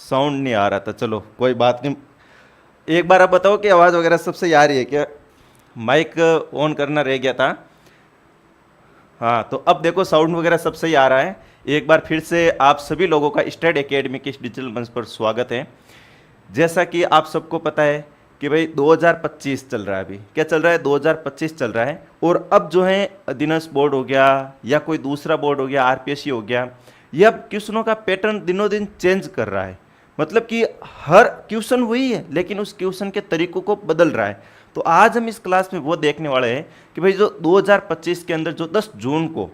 Sound नहीं आ रहा था, चलो कोई बात नहीं। एक बार आप बताओ कि आवाज़ वगैरह सब सही आ रही है क्या? माइक ऑन करना रह गया था। हाँ, तो अब देखो साउंड वगैरह सब सही आ रहा है। एक बार फिर से आप सभी लोगों का स्टडी एकेडमी के इस डिजिटल मंच पर स्वागत है। जैसा कि आप सबको पता है कि भाई 2025 चल रहा है, अभी क्या चल रहा है, 2025 चल रहा है। और अब जो है अधीनस्थ बोर्ड हो गया या कोई दूसरा बोर्ड हो गया, आरपीएससी हो गया, ये अब क्वेश्चनों का पैटर्न दिनों दिन चेंज कर रहा है। मतलब कि हर क्वेश्चन वही है लेकिन उस क्वेश्चन के तरीकों को बदल रहा है। तो आज हम इस क्लास में वो देखने वाले हैं कि भाई जो 2025 के अंदर जो 10 जून को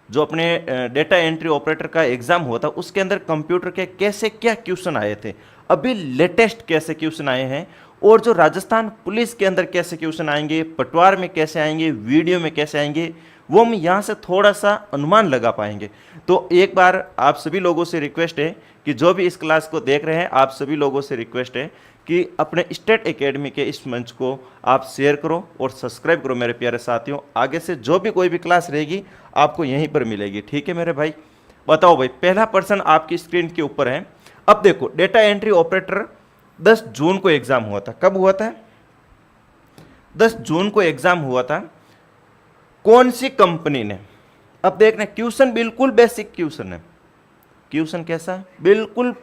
जो अपने डेटा एंट्री ऑपरेटर का एग्जाम हुआ था, उसके अंदर कंप्यूटर के कैसे क्या क्वेश्चन आए थे, अभी लेटेस्ट कैसे क्वेश्चन आए हैं, और जो राजस्थान पुलिस के अंदर कैसे क्वेश्चन आएंगे, पटवार में कैसे आएंगे, वीडियो में कैसे आएंगे, वो हम यहाँ से थोड़ा सा अनुमान लगा पाएंगे। तो एक बार आप सभी लोगों से रिक्वेस्ट है कि जो भी इस क्लास को देख रहे हैं, आप सभी लोगों से रिक्वेस्ट है कि अपने स्टेट एकेडमी के इस मंच को आप शेयर करो और सब्सक्राइब करो मेरे प्यारे साथियों। आगे से जो भी कोई भी क्लास रहेगी आपको यहीं पर मिलेगी, ठीक है मेरे भाई। बताओ भाई, पहला पर्सन आपकी स्क्रीन के ऊपर है। अब देखो, डेटा एंट्री ऑपरेटर 10 जून को एग्जाम हुआ था। कब हुआ था? 10 जून को एग्जाम हुआ था। कौन सी कंपनी ने? अब देखना, क्वेश्चन बिल्कुल बेसिक क्वेश्चन है। क्वेश्चन कैसा? बिल्कुल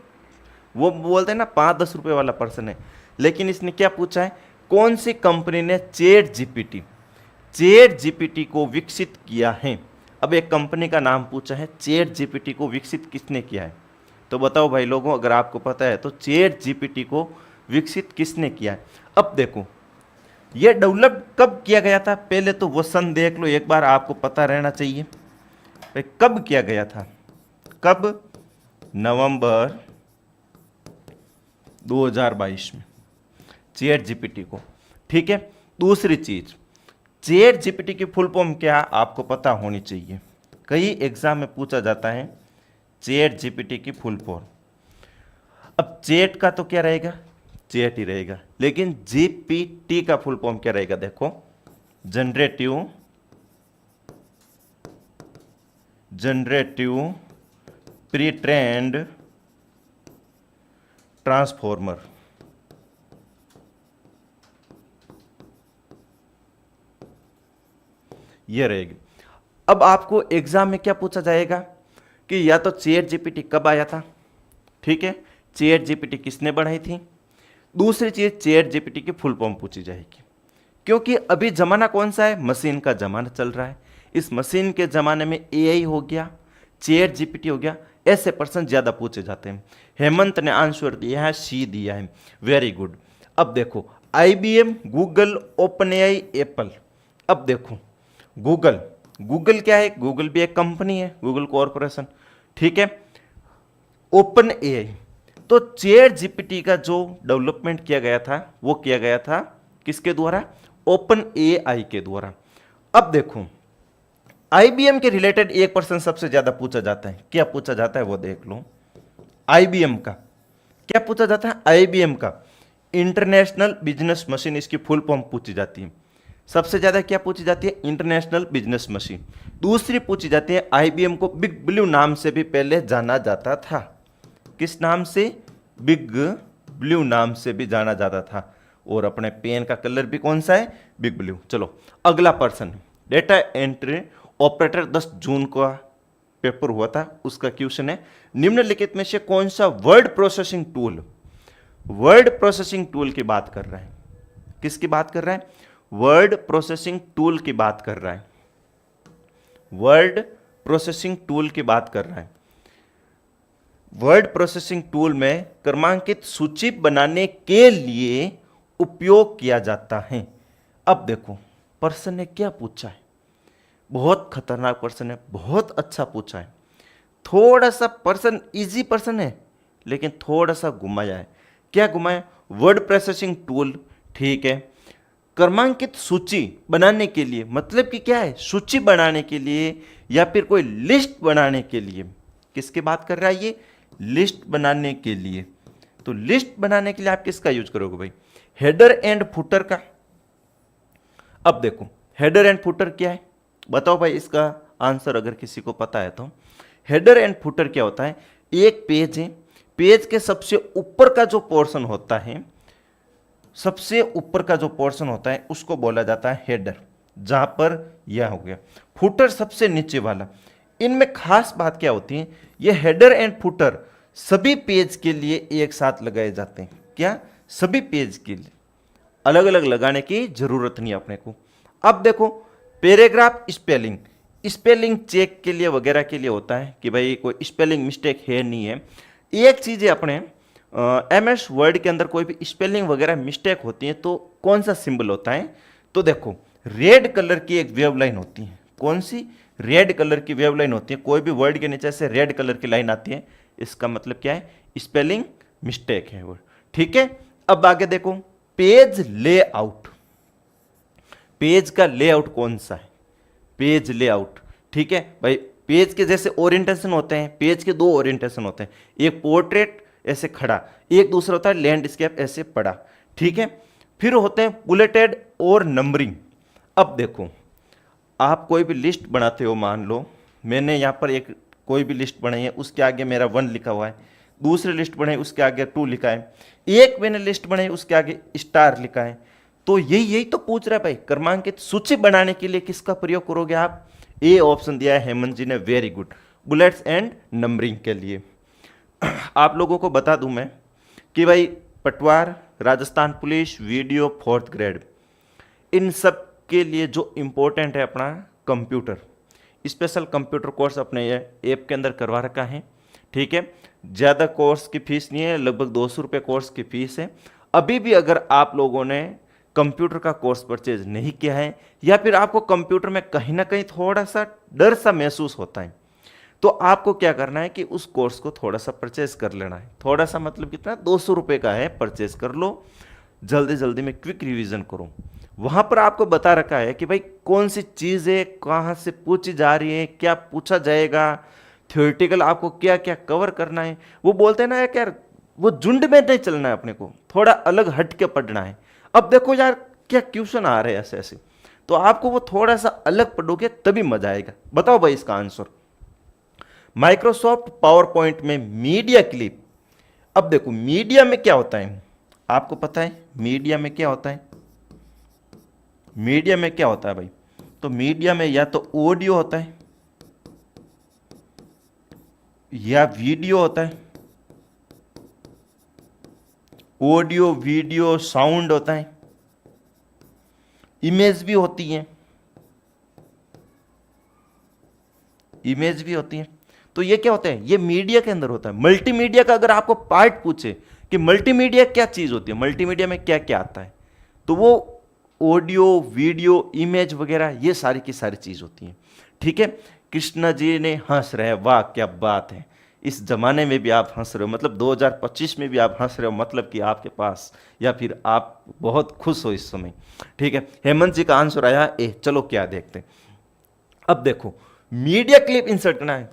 वो बोलते हैं ना 5-10 रुपए वाला पर्सन है, लेकिन इसने क्या पूछा है, कौन सी कंपनी ने चैट जीपीटी को विकसित किया है। अब एक कंपनी का नाम पूछा है, चैट जीपीटी को विकसित किसने किया है। तो बताओ भाई लोगों, अगर आपको पता है तो चैट जीपीटी को विकसित किसने किया है। अब देखो, ये डेवलप कब किया गया था, पहले तो वो सन देख लो एक बार, आपको पता रहना चाहिए भाई कब किया गया था। कब? नवंबर 2022 में चैट जीपीटी को, ठीक है। दूसरी चीज, चैट जीपीटी की फुल फॉर्म क्या आपको पता होनी चाहिए, कई एग्जाम में पूछा जाता है चैट जीपीटी की फुल फॉर्म। अब चैट का तो क्या रहेगा, चैट ही रहेगा, लेकिन जीपीटी का फुल फॉर्म क्या रहेगा, देखो, जनरेटिव प्री ट्रेंड ट्रांसफॉर्मर। ये रहेगी। अब आपको एग्जाम में क्या पूछा जाएगा कि या तो चैट जीपीटी कब आया था, ठीक है, चैट जीपीटी किसने बनाई थी। दूसरी चीज, चैट जीपीटी की फुल फॉर्म पूछी जाएगी, क्योंकि अभी जमाना कौन सा है, मशीन का जमाना चल रहा है। इस मशीन के जमाने में एआई हो गया, चैट जीपीटी हो गया, ऐसे पर्सन ज्यादा पूछे जाते हैं। हेमंत ने आंसर दिया है, सी दिया है, वेरी गुड। अब देखो, IBM, Google, open AI, Apple. अब देखो, गूगल क्या है, गूगल भी एक कंपनी है, गूगल कॉरपोरेशन, ठीक है। ओपन एआई, तो चैट जीपीटी का जो डेवलपमेंट किया गया था वो किया गया था किसके द्वारा, ओपन एआई के द्वारा। अब देखो, आईबीएम के रिलेटेड एक पर्सन सबसे ज्यादा पूछा जाता है, क्या पूछा जाता है वो देख लो। आईबीएम का क्या पूछा जाता है, आईबीएम का इंटरनेशनल बिजनेस मशीन, इसकी फुल फॉर्म पूछी जाती है। सबसे ज्यादा क्या पूछी जाती है, इंटरनेशनल बिजनेस मशीन। दूसरी पूछी जाती है, आईबीएम को बिग ब्लू नाम से भी पहले जाना जाता था। किस नाम से? बिग ब्लू नाम से भी जाना जाता था। और अपने पेन का कलर भी कौन सा है, बिग ब्लू। चलो अगला पर्सन, डेटा एंट्री ऑपरेटर 10 जून का पेपर हुआ था, उसका क्वेश्चन है, निम्नलिखित में से कौन सा वर्ड प्रोसेसिंग टूल की बात कर रहा है। किसकी बात कर रहा है? वर्ड प्रोसेसिंग टूल की बात कर रहा है। वर्ड प्रोसेसिंग टूल की बात कर रहा है। वर्ड प्रोसेसिंग टूल में क्रमांकित सूची बनाने के लिए उपयोग किया जाता है। अब देखो, पर्सन ने क्या पूछा है, बहुत खतरनाक पर्सन है, बहुत अच्छा पूछा है। थोड़ा सा पर्सन इजी पर्सन है लेकिन थोड़ा सा घुमाया है। क्या घुमाया? वर्ड प्रोसेसिंग टूल, ठीक है। क्रमांकित सूची बनाने के लिए, मतलब कि क्या है, सूची बनाने के लिए या फिर कोई लिस्ट बनाने के लिए। किसकी बात कर रहा है ये? लिस्ट बनाने के लिए। तो लिस्ट बनाने के लिए आप किसका यूज करोगे भाई? हेडर एंड फुटर का। अब देखो, हेडर एंड फुटर क्या है, बताओ भाई इसका आंसर अगर किसी को पता है तो। हेडर एंड फुटर क्या होता है? एक पेज है, पेज के सबसे ऊपर का जो पोर्शन होता है, सबसे ऊपर का जो पोर्शन होता है उसको बोला जाता है हेडर, जहां पर यह हो गया। फुटर सबसे नीचे वाला। इनमें खास बात क्या होती है, ये हेडर एंड फुटर सभी पेज के लिए एक साथ लगाए जाते हैं। क्या? सभी पेज के लिए अलग अलग लगाने की जरूरत नहीं अपने को। अब देखो पैराग्राफ स्पेलिंग, स्पेलिंग चेक के लिए वगैरह के लिए होता है कि भाई कोई स्पेलिंग मिस्टेक है नहीं है। एक चीज़ है अपने MS वर्ड के अंदर कोई भी स्पेलिंग वगैरह मिस्टेक होती है तो कौन सा सिंबल होता है, तो देखो रेड कलर की एक वेव लाइन होती है। कौन सी? रेड कलर की वेव लाइन होती है। कोई भी वर्ड के नीचे से रेड कलर की लाइन आती है, इसका मतलब क्या है? स्पेलिंग मिस्टेक है वो। ठीक है, अब आगे देखो पेज लेआउट। पेज का लेआउट कौन सा है? Page layout. ठीक है भाई, पेज के जैसे ओरिएंटेशन होते हैं, पेज के दो ओरिएंटेशन होते हैं, एक पोर्ट्रेट ऐसे खड़ा, एक दूसरा होता है लैंडस्केप ऐसे पड़ा। ठीक है, फिर होते हैं बुलेटेड और नंबरिंग। अब देखो आप कोई भी लिस्ट बनाते हो, मान लो मैंने यहाँ पर एक कोई भी लिस्ट बनाई है, उसके आगे मेरा 1 लिखा हुआ है, दूसरी लिस्ट बनाई उसके आगे 2 लिखा है, एक मैंने लिस्ट बनाई उसके आगे स्टार लिखा है। तो यही तो पूछ रहा है भाई, क्रमांकित सूची बनाने के लिए किसका प्रयोग करोगे आप? ए ऑप्शन दिया है हेमंत जी ने, very good, bullets and numbering के लिए। आप लोगों को बता दूं मैं कि भाई Patwar, Rajasthan police, VDO, 4th grade, इन सब के लिए जो इम्पोर्टेंट है अपना कंप्यूटर, स्पेशल कंप्यूटर कोर्स अपने ये ऐप के अंदर करवा रखा है। ठीक है, ज़्यादा कोर्स की फीस नहीं है, लगभग 200 रुपये कोर्स की फीस है। अभी भी अगर आप लोगों ने कंप्यूटर का कोर्स परचेज नहीं किया है या फिर आपको कंप्यूटर में कहीं ना कहीं थोड़ा सा डर सा महसूस होता है, तो आपको क्या करना है कि उस कोर्स को थोड़ा सा परचेज कर लेना है। थोड़ा सा मतलब कितना? 200 रुपये का है, परचेज कर लो, जल्दी जल्दी में क्विक रिवीजन करो। वहां पर आपको बता रखा है कि भाई कौन सी चीज़ें कहाँ से पूछी जा रही है, क्या पूछा जाएगा, थ्योरेटिकल आपको क्या क्या कवर करना है। वो बोलते हैं ना यार, वो झुंड में नहीं चलना है, अपने को थोड़ा अलग हट के पढ़ना है। अब देखो यार क्या क्वेश्चन आ रहे हैं ऐसे ऐसे, तो आपको वो थोड़ा सा अलग पढ़ोगे तभी मजा आएगा। बताओ भाई इसका आंसर। माइक्रोसॉफ्ट पावर पॉइंट में मीडिया क्लिप। अब देखो मीडिया में क्या होता है, आपको पता है मीडिया में क्या होता है? मीडिया में क्या होता है भाई? तो मीडिया में या तो ऑडियो होता है या वीडियो होता है। ऑडियो, वीडियो, साउंड होता है, इमेज भी होती है, इमेज भी होती है। तो ये क्या होता है? ये मीडिया के अंदर होता है। मल्टीमीडिया का अगर आपको पार्ट पूछे कि मल्टीमीडिया क्या चीज होती है, मल्टीमीडिया में क्या क्या आता है, तो वो ऑडियो, वीडियो, इमेज वगैरह ये सारी की सारी चीज होती है। ठीक है, कृष्णा जी ने हंस रहे हैं, वाह क्या बात है, इस जमाने में भी आप हंस रहे हो, मतलब 2025 में भी आप हंस रहे हो, मतलब कि आपके पास या फिर आप बहुत खुश हो इस समय। ठीक है, हेमंत जी का आंसर आया ए। चलो क्या देखते हैं। अब देखो मीडिया क्लिप इंसर्ट करना है।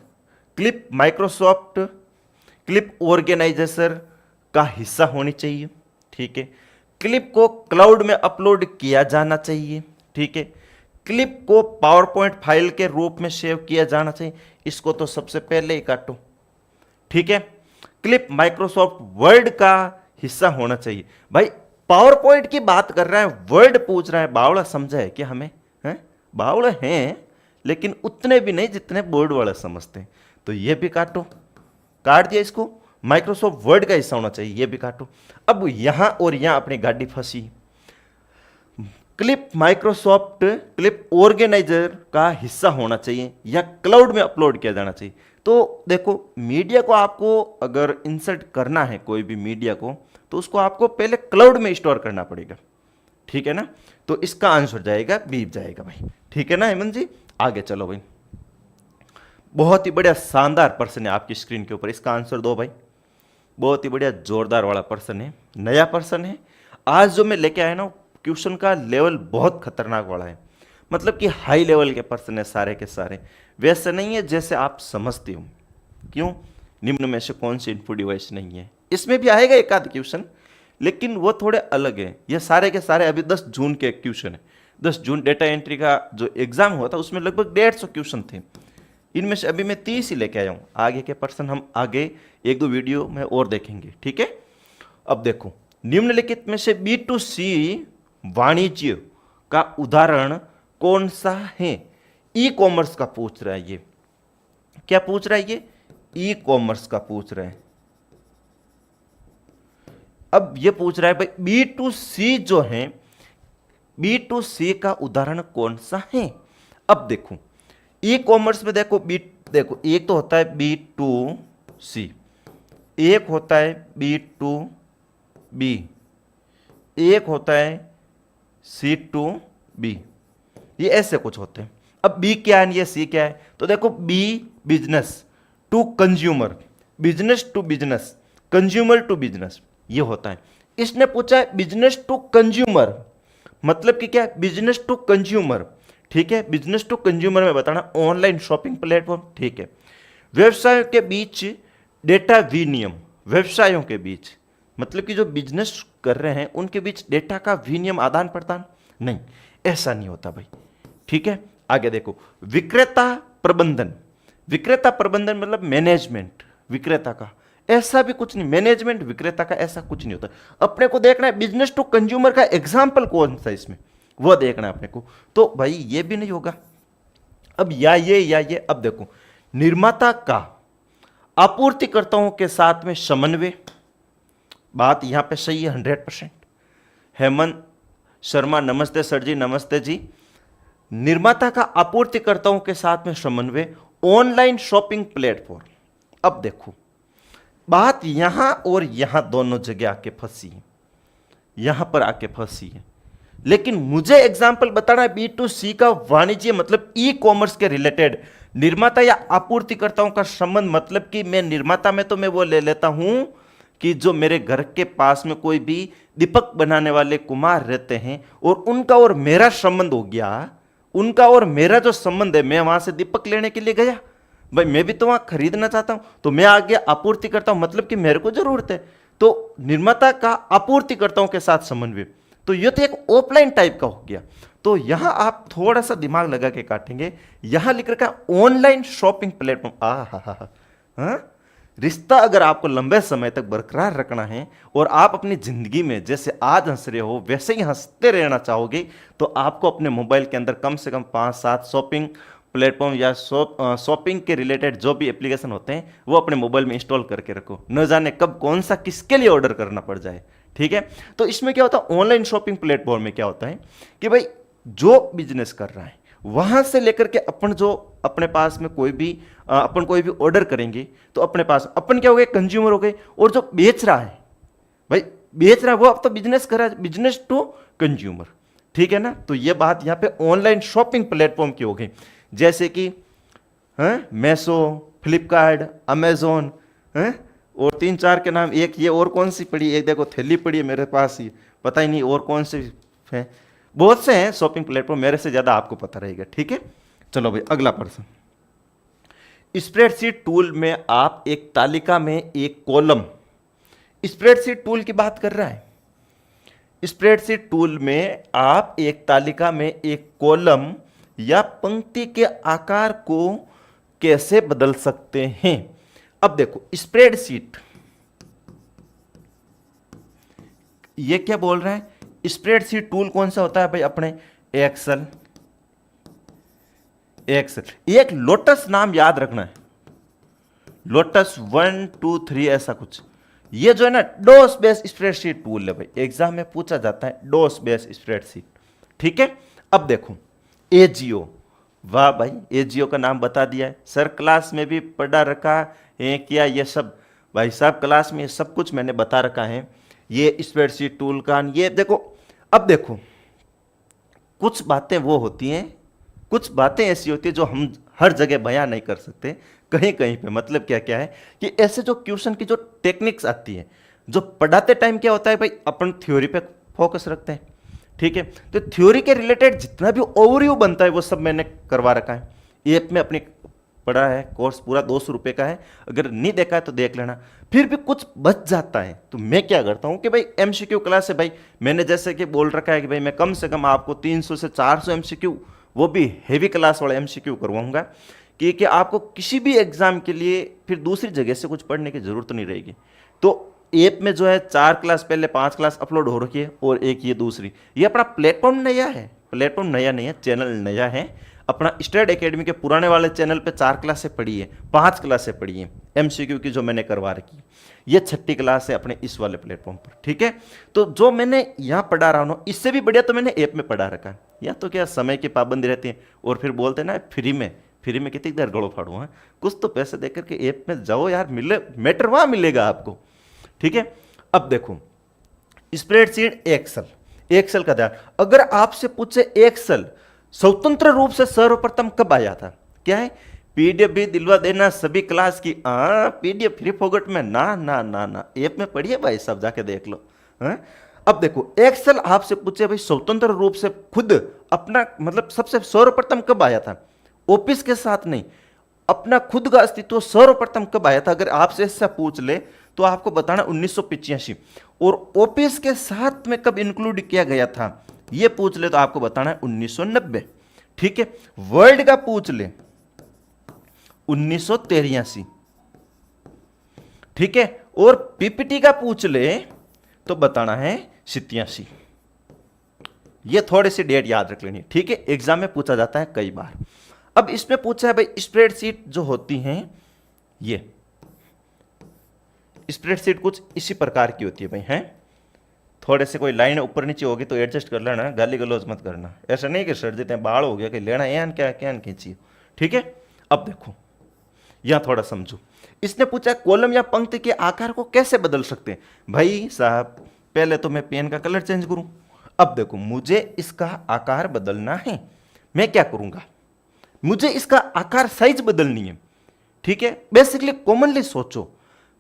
क्लिप माइक्रोसॉफ्ट क्लिप ऑर्गेनाइजेशन का हिस्सा होनी चाहिए। ठीक है, क्लिप को क्लाउड में अपलोड किया जाना चाहिए। ठीक है, क्लिप को पावर पॉइंट फाइल के रूप में सेव किया जाना चाहिए। इसको तो सबसे पहले ही काटो। ठीक है, क्लिप माइक्रोसॉफ्ट वर्ड का हिस्सा होना चाहिए। भाई पावर पॉइंट की बात कर रहा है, वर्ड पूछ रहा है, बावड़ा समझा है क्या हमें? हैं बावड़ा हैं, लेकिन उतने भी नहीं जितने बोर्ड वाले समझते हैं। तो ये भी काटो, काट दिया इसको। माइक्रोसॉफ्ट वर्ड का हिस्सा होना चाहिए, ये भी काटो। अब यहां और यहां अपनी गाड़ी फंसी। क्लिप माइक्रोसॉफ्ट क्लिप ऑर्गेनाइजर का हिस्सा होना चाहिए या क्लाउड में अपलोड किया जाना चाहिए। तो देखो मीडिया को आपको अगर इंसर्ट करना है, कोई भी मीडिया को, तो उसको आपको पहले क्लाउड में स्टोर करना पड़ेगा। ठीक है ना, तो इसका आंसर जाएगा बी जाएगा भाई। ठीक है ना हेमंत जी, आगे चलो भाई। बहुत ही बढ़िया शानदार पर्सन है आपकी स्क्रीन के ऊपर, इसका आंसर दो भाई। बहुत ही बढ़िया जोरदार वाला पर्सन है, नया पर्सन है। आज जो मैं लेके आया ना क्वेश्चन का लेवल बहुत खतरनाक वाला है, मतलब कि हाई लेवल के पर्सन है सारे के सारे। वैसे नहीं है जैसे आप समझते हो। क्यों? निम्न में से कौन सी इनपुट डिवाइस नहीं है? इसमें भी आएगा एक आध क्वेश्चन, लेकिन वो थोड़े अलग है। ये सारे के सारे अभी 10 जून के क्वेश्चन है। 10 जून डेटा एंट्री का जो एग्जाम हुआ था उसमें लगभग 150 क्वेश्चन थे। इनमें से अभी मैं 30 ही लेके आया हूँ, आगे के पर्सन हम आगे एक दो वीडियो में और देखेंगे, ठीक है। अब देखो, निम्नलिखित में से B2C वाणिज्य का उदाहरण कौन सा है? ई कॉमर्स का पूछ रहा है ये। क्या पूछ रहा है ये? ई कॉमर्स का पूछ रहा है। अब ये पूछ रहा है भाई B2C जो है, B2C का उदाहरण कौन सा है? अब देखो, ई कॉमर्स में देखो देखो एक तो होता है B2C, एक होता है B2B, एक होता है C2B, ये ऐसे कुछ होते हैं। अब B क्या है, ये C क्या है? तो देखो B business to consumer, business to business, consumer to business, ये होता है। इसने पूछा है बिजनेस टू कंज्यूमर, मतलब कि क्या है? बिजनेस टू कंज्यूमर, ठीक है। बिजनेस टू कंज्यूमर में बताना ऑनलाइन शॉपिंग प्लेटफॉर्म, ठीक है। व्यवसायों के बीच डेटा विनिमय, व्यवसायों के बीच मतलब कि जो बिजनेस कर रहे हैं उनके बीच डेटा का विनिमय, आदान प्रदान, नहीं, ऐसा नहीं होता भाई, ठीक है। आगे देखो, विक्रेता प्रबंधन, विक्रेता प्रबंधन मतलब मैनेजमेंट विक्रेता का, ऐसा भी कुछ नहीं, मैनेजमेंट विक्रेता का ऐसा कुछ नहीं होता। अपने को देखना है बिजनेस टू कंज्यूमर का एग्जाम्पल कौन सा इसमें, वो देखना है अपने को। तो भाई ये भी नहीं होगा। अब या ये। अब देखो, निर्माता का आपूर्तिकर्ताओं के साथ में समन्वय, बात यहां पे सही है 100%। हेमंत शर्मा, नमस्ते सर जी, नमस्ते जी। निर्माता का आपूर्तिकर्ताओं के साथ में समन्वय, ऑनलाइन शॉपिंग प्लेटफॉर्म। अब देखो, बात यहां और यहां दोनों जगह आके फंसी है, यहां पर आके फंसी है। लेकिन मुझे एग्जाम्पल बताना है B2C का वाणिज्य मतलब ई कॉमर्स के रिलेटेड, निर्माता या आपूर्तिकर्ताओं का संबंध, मतलब कि मैं निर्माता में तो मैं वो ले लेता हूं कि जो मेरे घर के पास में कोई भी दीपक बनाने वाले कुमार रहते हैं और उनका और मेरा संबंध हो गया, उनका और मेरा जो संबंध है, मैं वहां से दीपक लेने के लिए गया, भाई मैं भी तो वहां खरीदना चाहता हूं, तो मैं आगे आपूर्ति करता हूं, मतलब कि मेरे को जरूरत है। तो निर्माता का आपूर्तिकर्ताओं के साथ समन्वय, तो ये तो एक ऑफलाइन टाइप का हो गया। तो यहां आप थोड़ा सा दिमाग लगा के काटेंगे, यहां लिख रखा ऑनलाइन शॉपिंग प्लेटफॉर्म। हाँ, रिश्ता अगर आपको लंबे समय तक बरकरार रखना है और आप अपनी जिंदगी में जैसे आज हंस रहे हो वैसे ही हंसते रहना चाहोगे, तो आपको अपने मोबाइल के अंदर कम से कम 5-7 शॉपिंग प्लेटफॉर्म या शॉपिंग के रिलेटेड जो भी एप्लीकेशन होते हैं वो अपने मोबाइल में इंस्टॉल करके रखो, न जाने कब कौन सा किसके लिए ऑर्डर करना पड़ जाए, ठीक है। तो इसमें क्या होता है, ऑनलाइन शॉपिंग प्लेटफॉर्म में क्या होता है कि भाई जो बिजनेस कर रहा है वहां से लेकर के अपन जो अपने पास में कोई भी ऑर्डर करेंगे तो अपने पास अपन क्या हो गए, कंज्यूमर हो गए, और जो बेच रहा है भाई बेच रहा है वो अब तो बिजनेस कर रहा है, बिजनेस टू कंज्यूमर, ठीक है ना। तो ये बात यहाँ पे ऑनलाइन शॉपिंग प्लेटफॉर्म की हो गई, जैसे कि मेसो, फ्लिपकार्ट, अमेजोन, और 3-4 के नाम, एक ये और कौन सी पड़ी, एक देखो थैली पड़ी है मेरे पास, ही पता ही नहीं और कौन से है, बहुत से हैं शॉपिंग प्लेटफॉर्म, मेरे से ज्यादा आपको पता रहेगा, ठीक है। चलो भाई अगला प्रश्न, स्प्रेडशीट टूल में आप एक तालिका में एक कॉलम, स्प्रेडशीट टूल की बात कर रहा है, स्प्रेडशीट टूल में आप एक तालिका में एक कॉलम या पंक्ति के आकार को कैसे बदल सकते हैं। अब देखो, स्प्रेडशीट ये क्या बोल रहा है, स्प्रेडशीट टूल कौन सा होता है भाई, अपने एक्सेल, एक लोटस नाम याद रखना है, लोटस 1 2 3 ऐसा कुछ, ये जो है ना डोस बेस स्प्रेडशीट टूल है भाई, एग्जाम में पूछा जाता है डोस बेस स्प्रेडशीट, ठीक है। अब देखो एजियो, वाह भाई एजियो का नाम बता दिया है सर, क्लास में भी पढ़ा रखा है क्या ये सब, भाई साहब क्लास में ये सब कुछ मैंने बता रखा है, ये स्प्रेडशीट टूल का ये देखो। अब देखो कुछ बातें वो होती हैं, कुछ बातें ऐसी होती है जो हम हर जगह बयां नहीं कर सकते, कहीं कहीं पे, मतलब क्या क्या है कि ऐसे जो क्वेश्चन की जो टेक्निक्स आती है, जो पढ़ाते टाइम क्या होता है भाई अपन थ्योरी पे फोकस रखते हैं, ठीक है। तो थ्योरी के रिलेटेड जितना भी ओवरव्यू बनता है वो सब मैंने करवा रखा है, ऐप में अपने पढ़ा है, कोर्स पूरा 200 रुपये का है, अगर नहीं देखा है तो देख लेना। फिर भी कुछ बच जाता है तो मैं क्या करता हूँ कि भाई एमसीक्यू क्लास है भाई, मैंने जैसे कि बोल रखा है कि भाई मैं कम से कम आपको 300 से 400 एमसीक्यू, वो भी हेवी क्लास वाला एमसीक्यू करवाऊंगा, कि आपको किसी भी एग्जाम के लिए फिर दूसरी जगह से कुछ पढ़ने की जरूरत नहीं रहेगी। तो ऐप में जो है 4 क्लास पहले 5 क्लास अपलोड हो रखी है और एक ये दूसरी, ये अपना प्लेटफॉर्म नया है, प्लेटफॉर्म नया नहीं है, चैनल नया है। अपना स्टड एकेडमी के पुराने वाले चैनल पे 4 क्लासें पढ़ी है, 5 क्लासें पढ़ी है एमसीक्यू की जो मैंने करवा रखी, ये 6ठी क्लास है अपने इस वाले प्लेटफॉर्म पर, ठीक है। तो जो मैंने यहाँ पढ़ा रहा हूँ इससे भी बढ़िया तो मैंने ऐप में पढ़ा रखा है। या तो क्या समय की पाबंदी रहती है और फिर बोलते हैं ना फ्री में कितनी देर गड़ो फाड़ू है, कुछ तो पैसे देकर के ऐप में जाओ यार, मिले मैटर वहां मिलेगा आपको, ठीक है। अब देखो स्प्रेडशीट एक्सेल का ध्यान, अगर आपसे पूछे एक्सेल स्वतंत्र रूप से सर्वप्रथम कब आया था, क्या है, पीडीएफ भी दिलवा देना सभी क्लास की, पीडीएफ फ्री फोगट में, ना ना ना ना, ऐप में पढ़िए भाई, सब जाके देख लो। अब देखो एक्सेल आपसे पूछे भाई स्वतंत्र रूप से खुद अपना मतलब सबसे सर्वप्रथम कब आया था, ऑफिस के साथ नहीं, अपना खुद का अस्तित्व सर्वप्रथम कब आया था, अगर आपसे ऐसा पूछ ले तो आपको बताना 1985, और ऑफिस के साथ में कब इंक्लूड किया गया था ये पूछ ले तो आपको बताना है 1990, ठीक है। वर्ल्ड का पूछ ले 1983, ठीक है, और पीपीटी का पूछ ले तो बताना है 87। ये थोड़ी सी डेट याद रख लेनी, ठीक है, एग्जाम में पूछा जाता है कई बार। अब इसमें पूछा है भाई स्प्रेडशीट जो होती हैं, ये स्प्रेडशीट कुछ इसी प्रकार की होती है भाई, हैं, थोड़े से कोई लाइन ऊपर नीचे होगी तो एडजस्ट कर लेना, गाली गलौज मत करना, ऐसा नहीं कि सर देते हैं बाल हो गया कि लेना है क्या क्या खींचिए, ठीक है। अब देखो यहां थोड़ा समझो, इसने पूछा कॉलम या पंक्ति के आकार को कैसे बदल सकते हैं। भाई साहब पहले तो मैं पेन का कलर चेंज करूं, अब देखो मुझे इसका आकार बदलना है, मैं क्या करूंगा, मुझे इसका आकार साइज बदलनी है, ठीक है। बेसिकली कॉमनली सोचो,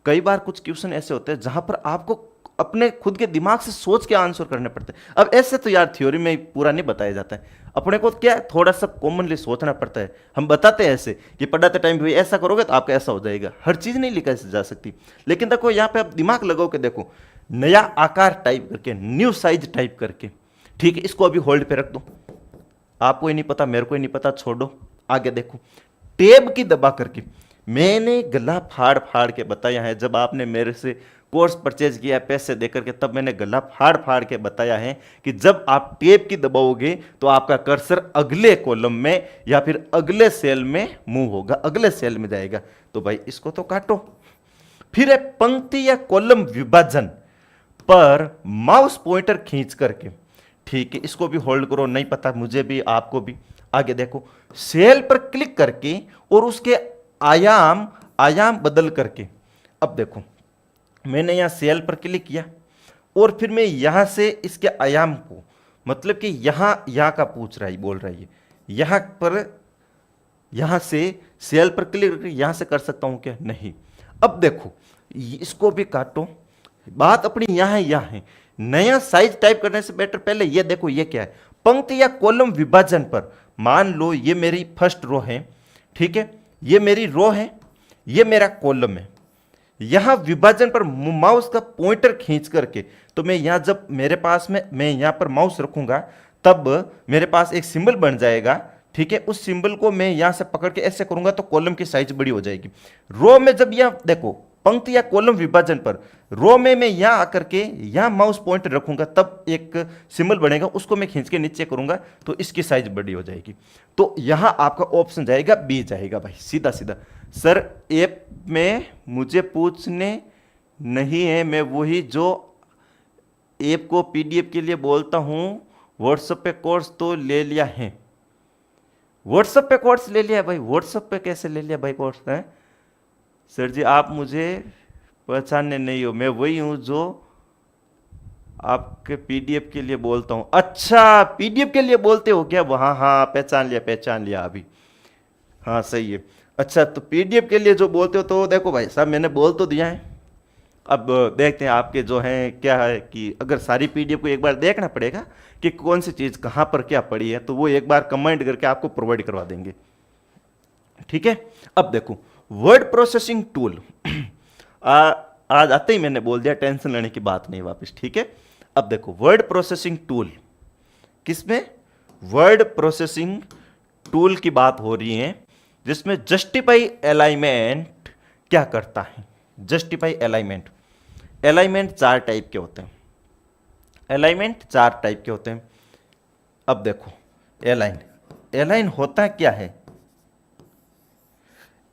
कई बार कुछ क्वेश्चन ऐसे होते हैं जहां पर आपको अपने खुद के दिमाग से सोच के आंसर करने पड़ते हैं। अब ऐसे तो यार थ्योरी में पूरा नहीं बताया जाता है, अपने को क्या थोड़ा सा कॉमनली सोचना पड़ता है। हम बताते हैं ऐसे कि पढ़ाते टाइम भी ऐसा करोगे तो आपका ऐसा हो जाएगा, हर चीज नहीं लिखा जा सकती, लेकिन देखो यहाँ पे आप दिमाग लगाओ के देखो, नया आकार टाइप करके, न्यू साइज टाइप करके, ठीक है, इसको अभी होल्ड पे रख दो, आपको ही नहीं पता मेरे को ही नहीं पता, छोड़ो, आगे देखो, टेब की दबा करके मैंने गला फाड़ फाड़ के बताया है, जब आपने मेरे से कोर्स परचेज किया पैसे देकर के तब मैंने गला फाड़ फाड़ के बताया है कि जब आप टेब की दबाओगे तो आपका कर्सर अगले कॉलम में या फिर अगले सेल में मूव होगा, अगले सेल में जाएगा। तो भाई इसको तो काटो। फिर है पंक्ति या कॉलम विभाजन पर माउस पॉइंटर खींच करके, ठीक है, इसको भी होल्ड करो, नहीं पता मुझे भी आपको भी, आगे देखो, सेल पर क्लिक करके और उसके आयाम बदल करके, अब देखो मैंने यहां सेल पर क्लिक किया और फिर मैं यहां से इसके आयाम को, मतलब कि यहां का पूछ रहा है, बोल रहा है यहां पर, यहां से सेल पर क्लिक करके यहां से कर सकता हूं क्या, नहीं। अब देखो इसको भी काटो, बात अपनी यहां है, नया साइज टाइप करने से बेटर पहले ये देखो ये क्या है, पंक्ति या कॉलम विभाजन पर, मान लो ये मेरी फर्स्ट रो है, ठीक है, ये मेरी रो है, ये मेरा कॉलम है, यहां विभाजन पर माउस का पॉइंटर खींच करके, तो मैं यहां जब मेरे पास में मैं यहां पर माउस रखूंगा तब मेरे पास एक सिंबल बन जाएगा, ठीक है, उस सिंबल को मैं यहां से पकड़ के ऐसे करूंगा तो कॉलम की साइज बड़ी हो जाएगी। रो में जब यहां देखो पंक्ति या कॉलम विभाजन पर, रो में मैं यहां आकर के यहां माउस पॉइंटर रखूंगा तब एक सिंबल बनेगा, उसको मैं खींच के नीचे करूंगा तो इसकी साइज बड़ी हो जाएगी। तो यहां आपका ऑप्शन जाएगा बी जाएगा भाई, सीधा सीधा। सर ऐप में मुझे पूछने नहीं है, मैं वही जो ऐप को पीडीएफ के लिए बोलता हूं, व्हाट्सएप पे कोर्स तो ले लिया है। व्हाट्सएप पे कोर्स ले लिया भाई, व्हाट्सएप पे कैसे ले लिया भाई कोर्स है? सर जी आप मुझे पहचानने नहीं हो, मैं वही हूं जो आपके पीडीएफ के लिए बोलता हूं। अच्छा पीडीएफ के लिए बोलते हो क्या? हाँ हाँ पहचान लिया अभी, हाँ सही है। अच्छा तो पीडीएफ के लिए जो बोलते हो तो देखो भाई साहब मैंने बोल तो दिया है, अब देखते हैं आपके जो हैं क्या है कि अगर सारी पीडीएफ को एक बार देखना पड़ेगा कि कौन सी चीज़ कहाँ पर क्या पड़ी है, तो वो एक बार कमेंट करके आपको प्रोवाइड करवा देंगे, ठीक है। अब देखो वर्ड प्रोसेसिंग टूल, आज आते ही मैंने बोल दिया टेंशन लेने की बात नहीं वापस, ठीक है। अब देखो वर्ड प्रोसेसिंग टूल, किसमें? वर्ड प्रोसेसिंग टूल की बात हो रही है। जिसमें जस्टिफाई अलाइनमेंट क्या करता है। जस्टिफाई अलाइनमेंट, अलाइनमेंट 4 टाइप के होते हैं। अलाइनमेंट 4 टाइप के होते हैं। अब देखो अलाइन, अलाइन होता क्या है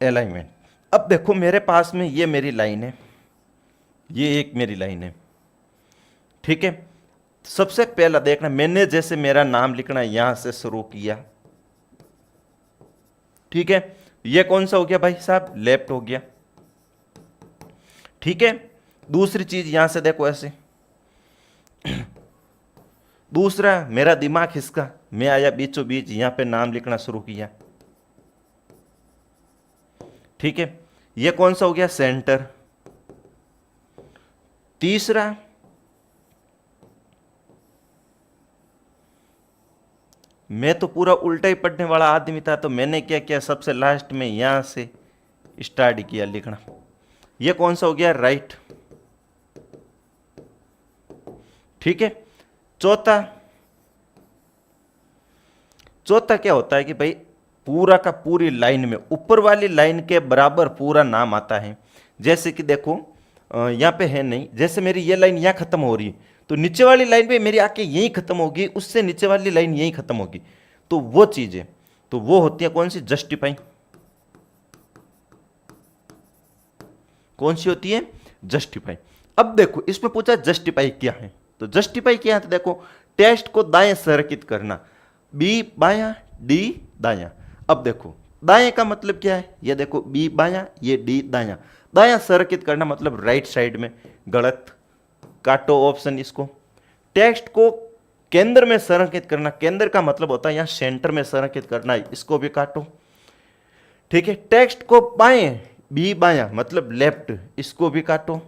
अलाइनमेंट। अब देखो मेरे पास में ये मेरी लाइन है, ये एक मेरी लाइन है, ठीक है। सबसे पहला देखना, मैंने जैसे मेरा नाम लिखना यहां से शुरू किया, ठीक है। ये कौन सा हो गया भाई साहब, लेफ्ट हो गया, ठीक है। दूसरी चीज यहां से देखो ऐसे, दूसरा मेरा दिमाग खिसका, मैं आया बीचों बीच, यहां पे नाम लिखना शुरू किया, ठीक है। ये कौन सा हो गया, सेंटर। तीसरा मैं तो पूरा उल्टा ही पढ़ने वाला आदमी था, तो मैंने क्या किया, सबसे लास्ट में यहां से स्टार्ट किया लिखना। ये कौन सा हो गया, राइट, ठीक है। चौथा क्या होता है कि भाई पूरा का पूरी लाइन में ऊपर वाली लाइन के बराबर पूरा नाम आता है। जैसे कि देखो यहां पे है नहीं, जैसे मेरी ये लाइन यहां खत्म हो रही है, तो नीचे वाली लाइन पे मेरी आके यहीं खत्म होगी, उससे नीचे वाली लाइन यहीं खत्म होगी। तो वो चीजें, तो वो होती है कौन सी, जस्टिफाई। कौन सी होती है, जस्टिफाई। अब देखो इसमें पूछा जस्टिफाई क्या है, तो जस्टिफाई क्या है, तो देखो टेक्स्ट को दाएं संरेखित करना, बी बायां डी दायां। अब देखो दाएं का मतलब क्या है, ये देखो बी बायां, ये डी दायां। दायां संरेखित करना मतलब राइट साइड में, गलत, काटो ऑप्शन इसको। टेक्स्ट को केंद्र में संरेखित करना, केंद्र का मतलब होता है यहां सेंटर में संरेखित करना, इसको भी काटो, ठीक है। टेक्स्ट को बाएं, बी बायां मतलब लेफ्ट, इसको भी काटो।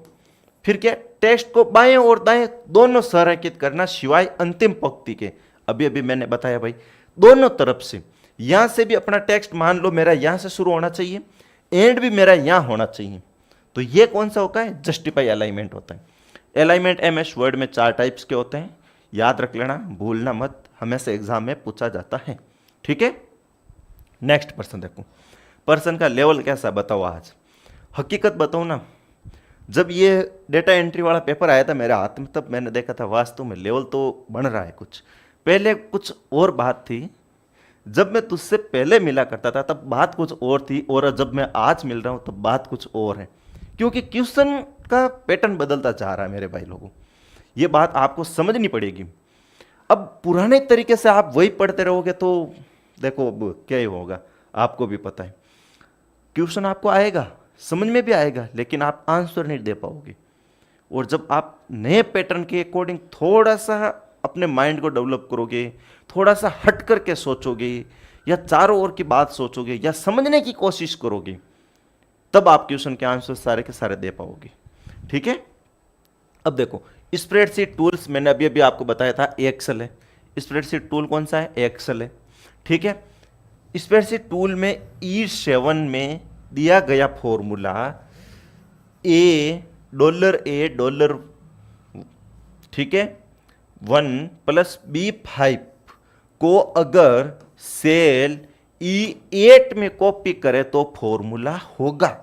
फिर क्या, टेक्स्ट को बाएं और दाएं दोनों संरेखित करना, सिवाय अंतिम पंक्ति के। अभी अभी मैंने बताया भाई दोनों तरफ से, यहां से भी अपना टेक्स्ट मान लो मेरा यहां से शुरू होना चाहिए, एंड भी मेरा यहां होना चाहिए। तो ये कौन सा होता है, जस्टिफाई अलाइनमेंट होता है। अलाइनमेंट एमएस वर्ड में 4 टाइप्स के होते हैं, याद रख लेना, भूलना मत, हमेशा एग्जाम में पूछा जाता है, ठीक है। नेक्स्ट पर्सन देखो, पर्सन का लेवल कैसा बताओ आज। हकीकत बताओ ना, जब ये डेटा एंट्री वाला पेपर आया था मेरे हाथ में, तब मैंने देखा था वास्तव में लेवल तो बन रहा है कुछ। पहले कुछ और बात थी, जब मैं तुझसे पहले मिला करता था तब बात कुछ और थी, और जब मैं आज मिल रहा हूं तब बात कुछ और है, क्योंकि क्वेश्चन का पैटर्न बदलता जा रहा है मेरे भाई लोगों। ये बात आपको समझनी पड़ेगी। अब पुराने तरीके से आप वही पढ़ते रहोगे तो देखो अब क्या ही होगा, आपको भी पता है। क्वेश्चन आपको आएगा, समझ में भी आएगा, लेकिन आप आंसर नहीं दे पाओगे। और जब आप नए पैटर्न के अकॉर्डिंग थोड़ा सा अपने माइंड को डेवलप करोगे, थोड़ा सा हट करके सोचोगे, या चारों ओर की बात सोचोगे, या समझने की कोशिश करोगे, तब आप क्वेश्चन के आंसर सारे के सारे दे पाओगे, ठीक है। अब देखो स्प्रेडशीट टूल्स, मैंने अभी अभी आपको बताया था एक्सेल है। स्प्रेडशीट टूल कौन सा है, एक्सेल है, ठीक है। स्प्रेडशीट टूल में E7 में दिया गया फॉर्मूला $A, ठीक है, 1 + B5 को अगर सेल E8 में कॉपी करे तो फॉर्मूला होगा।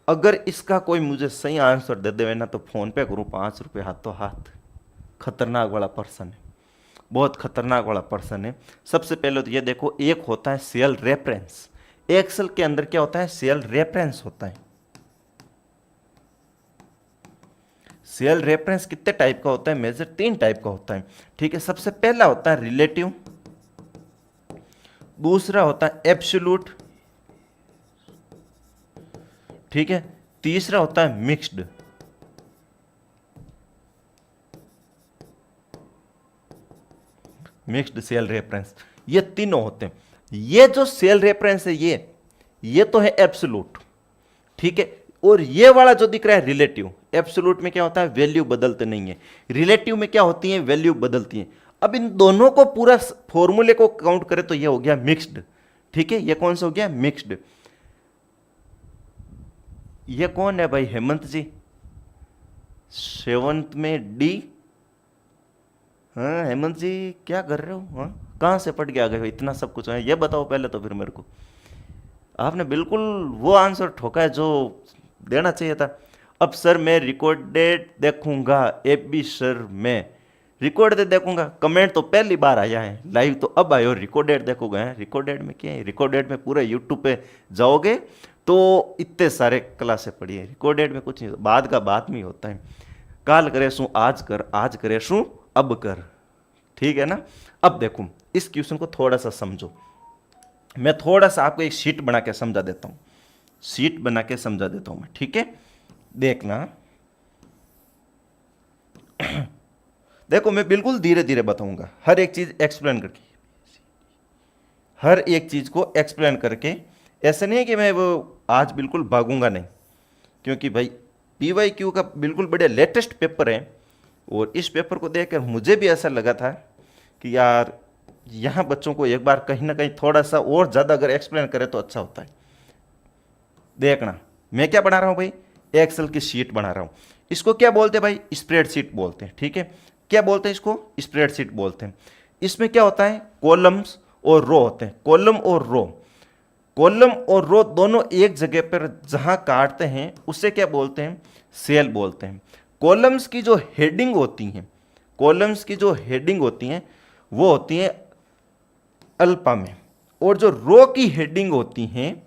अगर इसका कोई मुझे सही आंसर दे देवे ना, तो फोन पे करूं 5 रुपये हाथों हाथ। खतरनाक वाला पर्सन है, बहुत खतरनाक वाला पर्सन है। सबसे पहले तो ये देखो, एक होता है सेल रेफरेंस। एक्सेल के अंदर क्या होता है, सेल रेफरेंस होता है। सेल रेफरेंस कितने टाइप का होता है, मेजर 3 टाइप का होता है, ठीक है। सबसे पहला होता है रिलेटिव, दूसरा होता है एब्सोल्यूट, ठीक है, तीसरा होता है मिक्स्ड। मिक्स्ड सेल रेफरेंस, ये तीनों होते हैं। ये जो सेल रेफरेंस है ये तो है एब्सोल्यूट, ठीक है। और ये वाला जो दिख रहा है रिलेटिव। एब्सोल्यूट में क्या होता है, वैल्यू बदलते नहीं है। रिलेटिव में क्या होती है, वैल्यू बदलती है। अब इन दोनों को पूरा फॉर्मूले को काउंट करें तो ये हो गया मिक्स्ड, ठीक है। ये कौन सा हो गया, मिक्स्ड। ये कौन है भाई, हेमंत जी, 7th में डी। हाँ हेमंत जी क्या कर रहे हो, हाँ कहाँ से पढ़ के आ गए हो, इतना सब कुछ है, ये बताओ पहले तो फिर मेरे को। आपने बिल्कुल वो आंसर ठोका है जो देना चाहिए था। अब सर मैं रिकॉर्डेड देखूंगा, एबी सर मैं रिकॉर्ड दे देखूंगा। कमेंट तो पहली बार आया है, लाइव तो अब आयो, रिकॉर्डेड देखोगे। रिकॉर्डेड में क्या है, रिकॉर्डेड में पूरे यूट्यूब पे जाओगे तो इतने सारे क्लासे पड़ी है। रिकॉर्डेड में कुछ नहीं, बाद का बात नहीं होता है। काल करे शू आज कर, आज करे शू अब कर, ठीक है ना। अब देखो इस क्वेश्चन को थोड़ा सा समझो, मैं थोड़ा सा आपको एक शीट बना के समझा देता हूं, शीट बना के समझा देता हूं मैं, ठीक है। देखना देखो मैं बिल्कुल धीरे धीरे बताऊंगा, हर एक चीज एक्सप्लेन करके, हर एक चीज को एक्सप्लेन करके। ऐसा नहीं है कि मैं वो आज बिल्कुल भागूंगा नहीं, क्योंकि भाई PYQ का बिल्कुल बढ़िया लेटेस्ट पेपर है। और इस पेपर को देखकर मुझे भी ऐसा लगा था कि यार यहाँ बच्चों को एक बार कहीं ना कहीं थोड़ा सा और ज़्यादा अगर एक्सप्लेन करें तो अच्छा होता है। देखना मैं क्या बना रहा हूँ भाई, एक्सेल की शीट बना रहा हूँ। इसको क्या बोलते हैं भाई, स्प्रेडशीट बोलते हैं, ठीक है। क्या बोलते हैं इसको, स्प्रेडशीट बोलते हैं। इसमें क्या होता है, कॉलम्स और रो होते हैं, कॉलम और रो। कॉलम और रो दोनों एक जगह पर जहां काटते हैं उसे क्या बोलते हैं, सेल बोलते हैं। कॉलम्स की जो हेडिंग होती हैं, कॉलम्स की जो हेडिंग होती हैं वो होती हैं अल्फा में, और जो रो की हेडिंग होती हैं,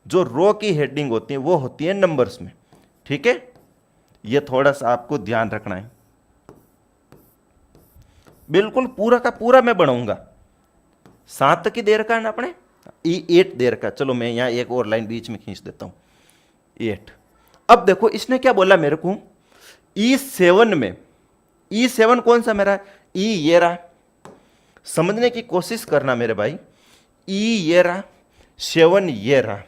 जो रो की हेडिंग होती हैं वो होती है नंबर्स में, ठीक है। ये थोड़ा सा आपको ध्यान रखना है, बिल्कुल पूरा का पूरा मैं बनाऊंगा। 7 तक ही दे रखा है ना अपने, E8 दे रखा। चलो मैं यहां एक और लाइन बीच में खींच देता हूं, 8। अब देखो इसने क्या बोला मेरे को, E7 में, E7 कौन सा मेरा, E ये रहा, समझने की कोशिश करना मेरे भाई। E ये रहा, 7 ये रहा।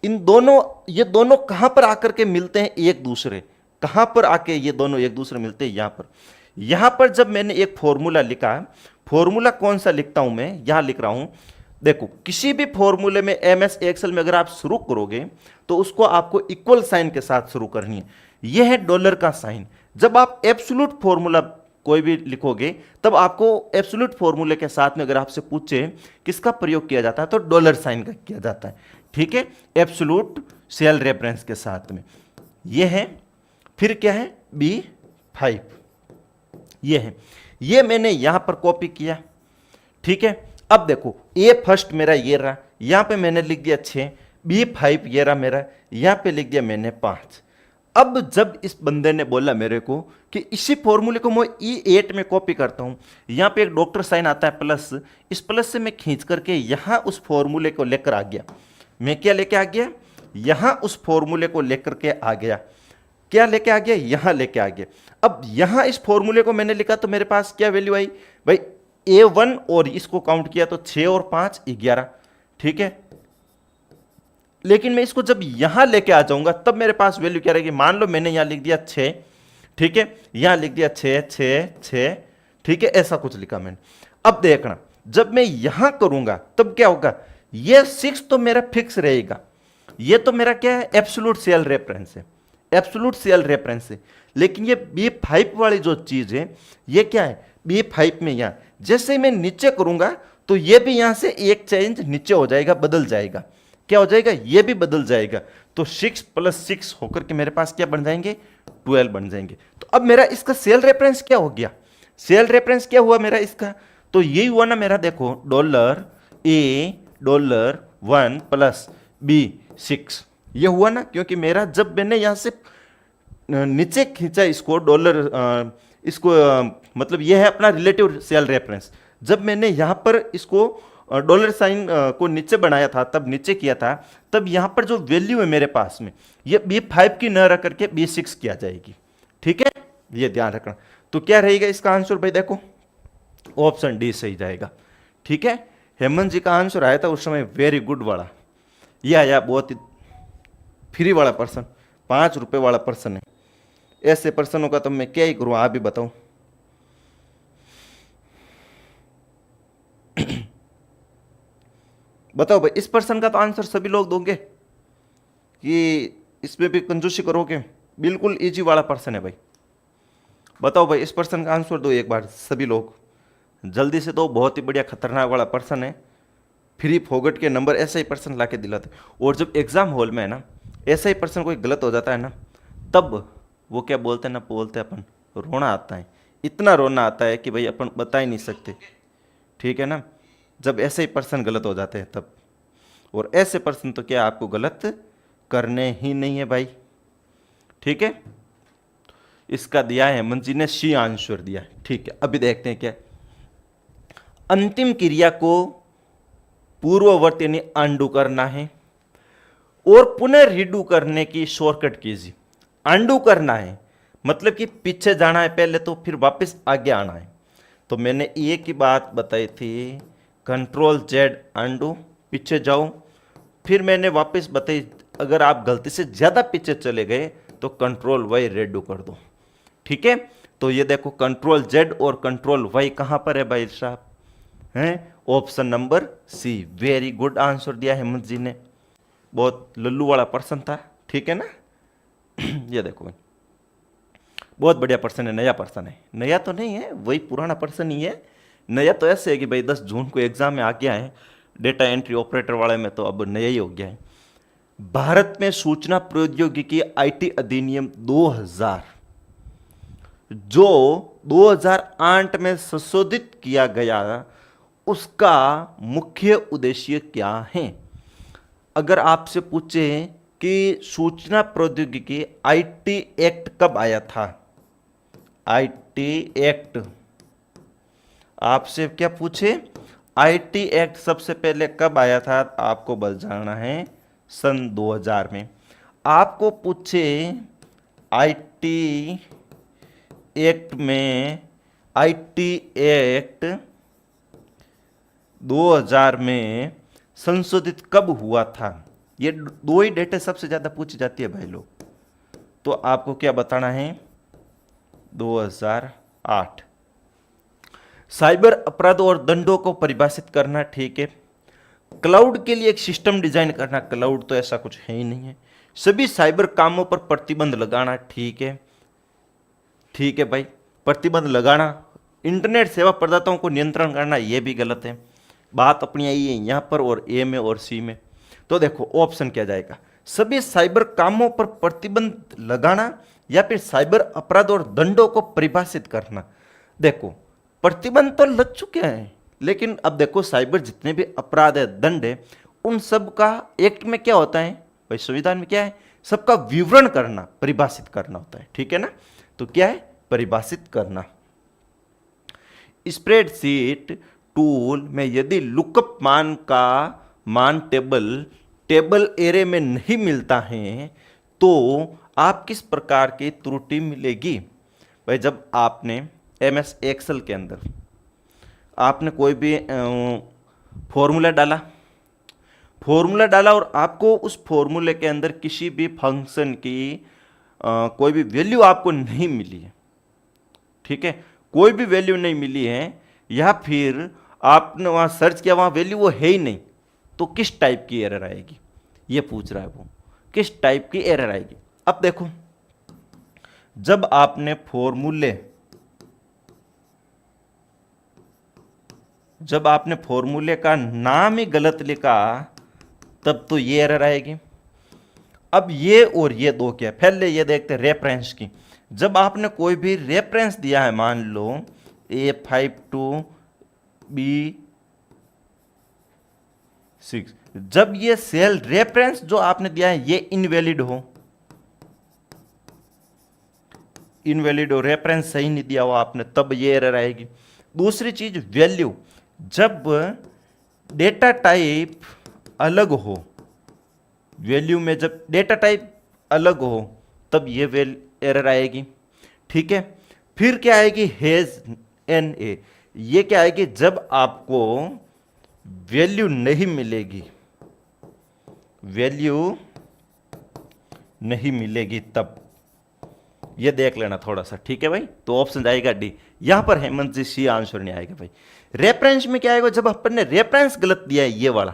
इन दोनों, ये दोनों कहां पर आकर के मिलते हैं एक दूसरे, कहां पर आके ये दोनों एक दूसरे मिलते हैं, यहां पर जब मैंने एक फॉर्मूला लिखा, फॉर्मूला कौन सा लिखता हूं मैं, यहां लिख रहा हूं। देखो किसी भी फॉर्मूले में MS एक्सेल में अगर आप शुरू करोगे तो उसको आपको इक्वल साइन के साथ शुरू करनी है। यह है डॉलर का साइन। जब आप एब्सोल्यूट फॉर्मूला कोई भी लिखोगे तब आपको एब्सोल्यूट फॉर्मूले के साथ में अगर आपसे पूछे किसका प्रयोग किया जाता है तो डॉलर साइन का किया जाता है, ठीक है, एब्सोल्यूट सेल रेफरेंस के साथ में। यह है, फिर क्या है, B5, ये है, ये मैंने यहां पर कॉपी किया, ठीक है। अब देखो A फर्स्ट मेरा ये रहा, यहां पे मैंने लिख दिया 6, B5 ये रहा मेरा, यहां पे लिख दिया मैंने 5। अब जब इस बंदे ने बोला मेरे को कि इसी फॉर्मूले को मैं E8 में कॉपी करता हूं, यहां पे एक डॉक्टर साइन आता है प्लस, इस प्लस से मैं खींच करके यहां उस फॉर्मूले को लेकर आ गया। मैं क्या लेके आ गया, यहां उस फॉर्मूले को लेकर के आ गया। क्या लेके आ गया, यहां लेके आ गया। अब यहां इस फॉर्मूले को मैंने लिखा तो मेरे पास क्या वैल्यू आई भाई, A1 और इसको काउंट किया तो 6 और 5 11, ठीक है। लेकिन मैं इसको जब यहां लेके आ जाऊंगा तब मेरे पास वैल्यू क्या रहेगी, मान लो मैंने यहां लिख दिया 6, ठीक है, यहां लिख दिया 6 6 6, ठीक है, ऐसा कुछ लिखा मैंने। अब देखना जब मैं यहां करूंगा तब क्या होगा, ये 6 तो मेरा फिक्स रहेगा, ये तो मेरा क्या है, एब्सोल्यूट सेल रेफरेंस है, एब्सोल्यूट सेल रेफरेंस है। लेकिन ये B5 वाली जो चीज है ये क्या है, B5 में यहां जैसे मैं नीचे करूंगा तो ये भी यहां से एक चेंज नीचे हो जाएगा, बदल जाएगा। क्या हो जाएगा, ये भी बदल जाएगा। तो 6 + 6 होकर के मेरे पास क्या बन जाएंगे, 12 बन जाएंगे। तो अब मेरा इसका सेल रेफरेंस क्या हो गया, सेल रेफरेंस क्या हुआ मेरा इसका, तो यही हुआ ना मेरा, देखो $A$1 + B6, ये हुआ ना। क्योंकि मेरा जब मैंने यहां से नीचे खींचा इसको इसको मतलब यह है अपना रिलेटिव सेल रेफरेंस। जब मैंने यहां पर इसको डॉलर साइन को नीचे बनाया था, तब नीचे किया था, तब यहां पर जो वैल्यू है मेरे पास में ये B5 की न रख करके B6 किया जाएगी, ठीक है, ये ध्यान रखना। तो क्या रहेगा इसका आंसर भाई, देखो ऑप्शन डी सही जाएगा, ठीक है। हेमंत जी का आंसर आया था उस समय वेरी गुड वाला, यह आया बहुत ही फ्री वाला पर्सन, 5 रुपए वाला पर्सन है। ऐसे पर्सनों का तो मैं क्या ही करूं, आप भी बताओ। बताओ भाई, इस पर्सन का तो आंसर सभी लोग दोगे कि इसमें भी कंजूसी करोगे, बिल्कुल इजी वाला पर्सन है भाई। बताओ भाई, इस पर्सन का आंसर दो एक बार सभी लोग जल्दी से, तो बहुत ही बढ़िया खतरनाक वाला पर्सन है। फ्री फोगट के नंबर ऐसा ही पर्सन ला के दिलाते। और जब एग्जाम हॉल में है ना ऐसा ही पर्सन कोई गलत हो जाता है ना, तब वो क्या बोलते हैं ना, बोलते हैं अपन रोना आता है, इतना रोना आता है कि भाई अपन बता ही नहीं सकते, ठीक है ना, जब ऐसे ही पर्सन गलत हो जाते हैं तब। और ऐसे पर्सन तो क्या आपको गलत करने ही नहीं है भाई, ठीक है। इसका दिया है हेमंत जी ने सी आंसर दिया है, ठीक है। अभी देखते हैं क्या अंतिम क्रिया को पूर्ववर्त यानी अंडू करना है और पुनः रीडू करने की शॉर्टकट कीजिए। अंडू करना है मतलब कि पीछे जाना है पहले तो फिर वापस आगे आना है। तो मैंने एक ही बात बताई थी, कंट्रोल जेड अंडू, पीछे जाओ। फिर मैंने वापस बताई अगर आप गलती से ज़्यादा पीछे चले गए तो कंट्रोल वाई रेडू कर दो, ठीक है। तो ये देखो कंट्रोल जेड और कंट्रोल वाई कहाँ पर है भाई साहब, हैं option number C. Very good answer दिया हेमंत जी ने, बहुत लल्लू वाला पर्सन था, ठीक है ना। ये देखो भाई बहुत बढ़िया पर्सन है, नया पर्सन है, नया तो नहीं है वही पुराना पर्सन ही है। नया तो ऐसे है कि भाई 10 जून को एग्जाम में आ गया है, डेटा एंट्री ऑपरेटर वाले में तो अब नया ही हो गया है। भारत में सूचना प्रौद्योगिकी आईटी अधिनियम 2000 जो 2008 में संशोधित किया गया, उसका मुख्य उद्देश्य क्या है। अगर आपसे पूछे कि सूचना प्रौद्योगिकी आईटी एक्ट कब आया था, आईटी एक्ट आपसे क्या पूछे, आईटी एक्ट सबसे पहले कब आया था, आपको बल जाना है सन 2000 में। आपको पूछे आईटी एक्ट में, आईटी एक्ट 2000 में संशोधित कब हुआ था, ये दो ही डेटे सबसे ज़्यादा पूछी जाती है भाई लोग। तो आपको क्या बताना है 2008। साइबर अपराधों और दंडों को परिभाषित करना, ठीक है। क्लाउड के लिए एक सिस्टम डिजाइन करना, क्लाउड तो ऐसा कुछ है ही नहीं है। सभी साइबर कामों पर प्रतिबंध लगाना, ठीक है, ठीक है भाई, प्रतिबंध लगाना। इंटरनेट सेवा प्रदाताओं को नियंत्रण करना, यह भी गलत है। बात अपनी आई है यहाँ पर और ए में और सी में। तो देखो ऑप्शन क्या जाएगा, सभी साइबर कामों पर प्रतिबंध लगाना या फिर साइबर अपराध और दंडों को परिभाषित करना। देखो प्रतिबंध तो लग चुके हैं, लेकिन अब देखो साइबर जितने भी अपराध है, दंड है, उन सब का एक्ट में क्या होता है भाई, संविधान में क्या है, सबका विवरण करना, परिभाषित करना होता है, ठीक है ना। तो क्या है, परिभाषित करना। स्प्रेडशीट टूल में यदि लुकअप मान का मान टेबल एरे में नहीं मिलता है तो आप किस प्रकार की त्रुटि मिलेगी। भाई जब आपने एमएस एक्सेल के अंदर आपने कोई भी फॉर्मूला डाला और आपको उस फॉर्मूले के अंदर किसी भी फंक्शन की कोई भी वैल्यू आपको नहीं मिली है, ठीक है, कोई भी वैल्यू नहीं मिली है, या फिर आपने वहाँ सर्च किया वहाँ वैल्यू वो है ही नहीं, तो किस टाइप की एरर आएगी, ये पूछ रहा है वो, किस टाइप की एरर आएगी। अब देखो जब आपने फॉर्मूले का नाम ही गलत लिखा तब तो ये एरर आएगी। अब ये और ये दो क्या, पहले ये देखते रेफरेंस की। जब आपने कोई भी रेफरेंस दिया है, मान लो A52B6, जब ये सेल रेफरेंस जो आपने दिया है ये इनवैलिड हो, रेफरेंस सही नहीं दिया हो आपने, तब ये एरर आएगी। दूसरी चीज वैल्यू, जब डेटा टाइप अलग हो, वैल्यू में जब डेटा टाइप अलग हो तब ये एरर आएगी, ठीक है। फिर क्या आएगी, हैज एन ए, ये क्या आएगी, जब आपको वैल्यू नहीं मिलेगी तब, ये देख लेना थोड़ा सा, ठीक है भाई। तो ऑप्शन आएगा डी, यहां पर हेमंत जी सी आंसर नहीं आएगा भाई। रेफरेंस में क्या आएगा, जब अपन ने रेफरेंस गलत दिया है, ये वाला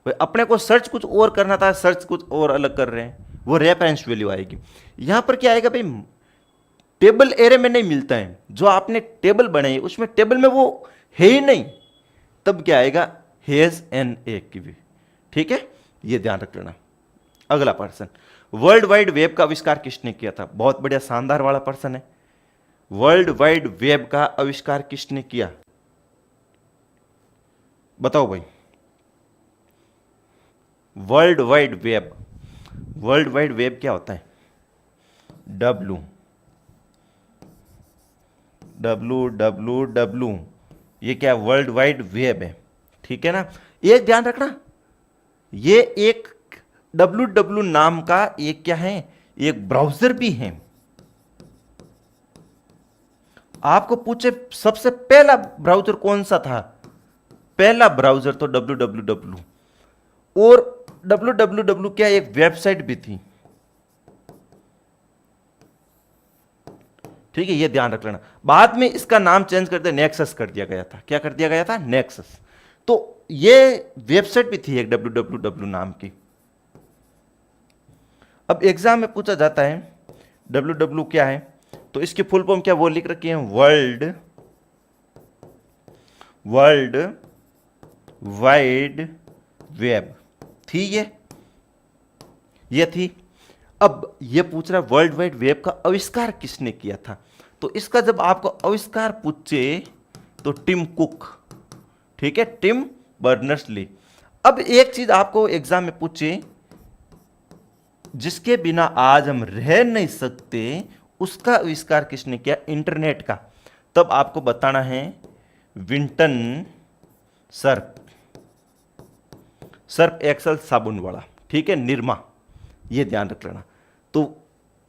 भाई, अपने को सर्च कुछ और करना था, सर्च कुछ और अलग कर रहे हैं, वो रेफरेंस वैल्यू आएगी। यहां पर क्या आएगा भाई, टेबल एरे में नहीं मिलता है, जो आपने टेबल बनाई उसमें टेबल में वो है ही नहीं, तब क्या आएगा, हैज एन एक्टिव, ठीक है, ये ध्यान रख लेना। अगला पर्सन, वर्ल्ड वाइड वेब का आविष्कार किसने किया था? बहुत बढ़िया, शानदार वाला पर्सन है। वर्ल्ड वाइड वेब का आविष्कार किसने किया? बताओ भाई। World wide web, world wide web क्या होता है? डब्लू डब्लू डब्लू डब्लू, ये क्या वर्ल्ड वाइड वेब है, ठीक है ना। एक ध्यान रखना, ये एक डब्लू डब्लू नाम का एक क्या है, एक ब्राउजर भी है। आपको पूछे सबसे पहला ब्राउजर कौन सा था? पहला ब्राउजर तो डब्लू डब्लू डब्लू, और डब्लू डब्लू डब्लू क्या एक वेबसाइट भी थी, ठीक है, ये ध्यान रख लेना। बाद में इसका नाम चेंज कर दिया, नेक्सस कर दिया गया था। क्या कर दिया गया था? नेक्सस। तो ये वेबसाइट भी थी एक डब्लू डब्लू डब्लू नाम की। अब एग्जाम में पूछा जाता है डब्लू डब्लू क्या है, तो इसकी फुल फॉर्म क्या वो लिख रखी है, वर्ल्ड वाइड वेब थी ये थी। अब ये पूछ रहा है वर्ल्ड वाइड वेब का आविष्कार किसने किया था, तो इसका जब आपको आविष्कार पूछे तो टिम कुक, ठीक है, टिम बर्नर्स-ली। अब एक चीज आपको एग्जाम में पूछे जिसके बिना आज हम रह नहीं सकते, उसका आविष्कार किसने किया? इंटरनेट का। तब आपको बताना है विंटन सर्फ एक्सल साबुन वाला, ठीक है, निरमा, ये ध्यान रख लेना। तो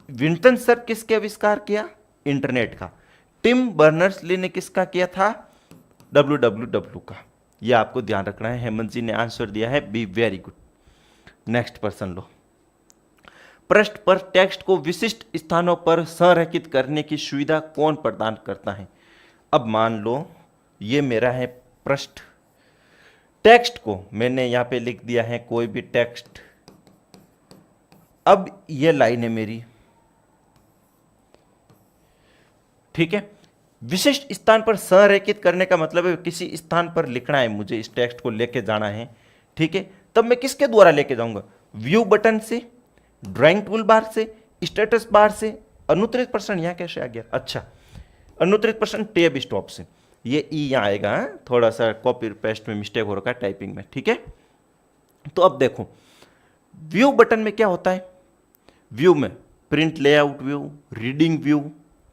विंटन सर्फ किसके आविष्कार किया? इंटरनेट का। टिम बर्नर्स-ली ने किसका किया था? डब्लू डब्लू डब्लू का। ये आपको ध्यान रखना है। हेमंत जी ने आंसर दिया है B, very good. Next person लो। पृष्ठ पर टेक्स्ट को विशिष्ट स्थानों पर संरेखित करने की सुविधा कौन प्रदान करता है? अब मान लो ये मेरा है पृष्ठ, टेक्स्ट को मैंने यहां पे लिख दिया है कोई भी टेक्स्ट। अब ये लाइन है मेरी, ठीक है। विशिष्ट स्थान पर संरेखित करने का मतलब है किसी स्थान पर लिखना है मुझे, इस टेक्स्ट को लेके जाना है, ठीक है। तब मैं किसके द्वारा लेके जाऊंगा? व्यू बटन से, ड्राइंग टूल बार से, स्टेटस बार से, अनुत्तरित प्रश्न यहां कैसे आ गया? अच्छा, अनुत्तरित प्रश्न टैब स्टॉप से, ये ई यहां आएगा, थोड़ा सा कॉपी पेस्ट में मिस्टेक हो रखा है टाइपिंग में, ठीक है। तो अब देखो व्यू बटन में क्या होता है? व्यू में print layout view, reading view,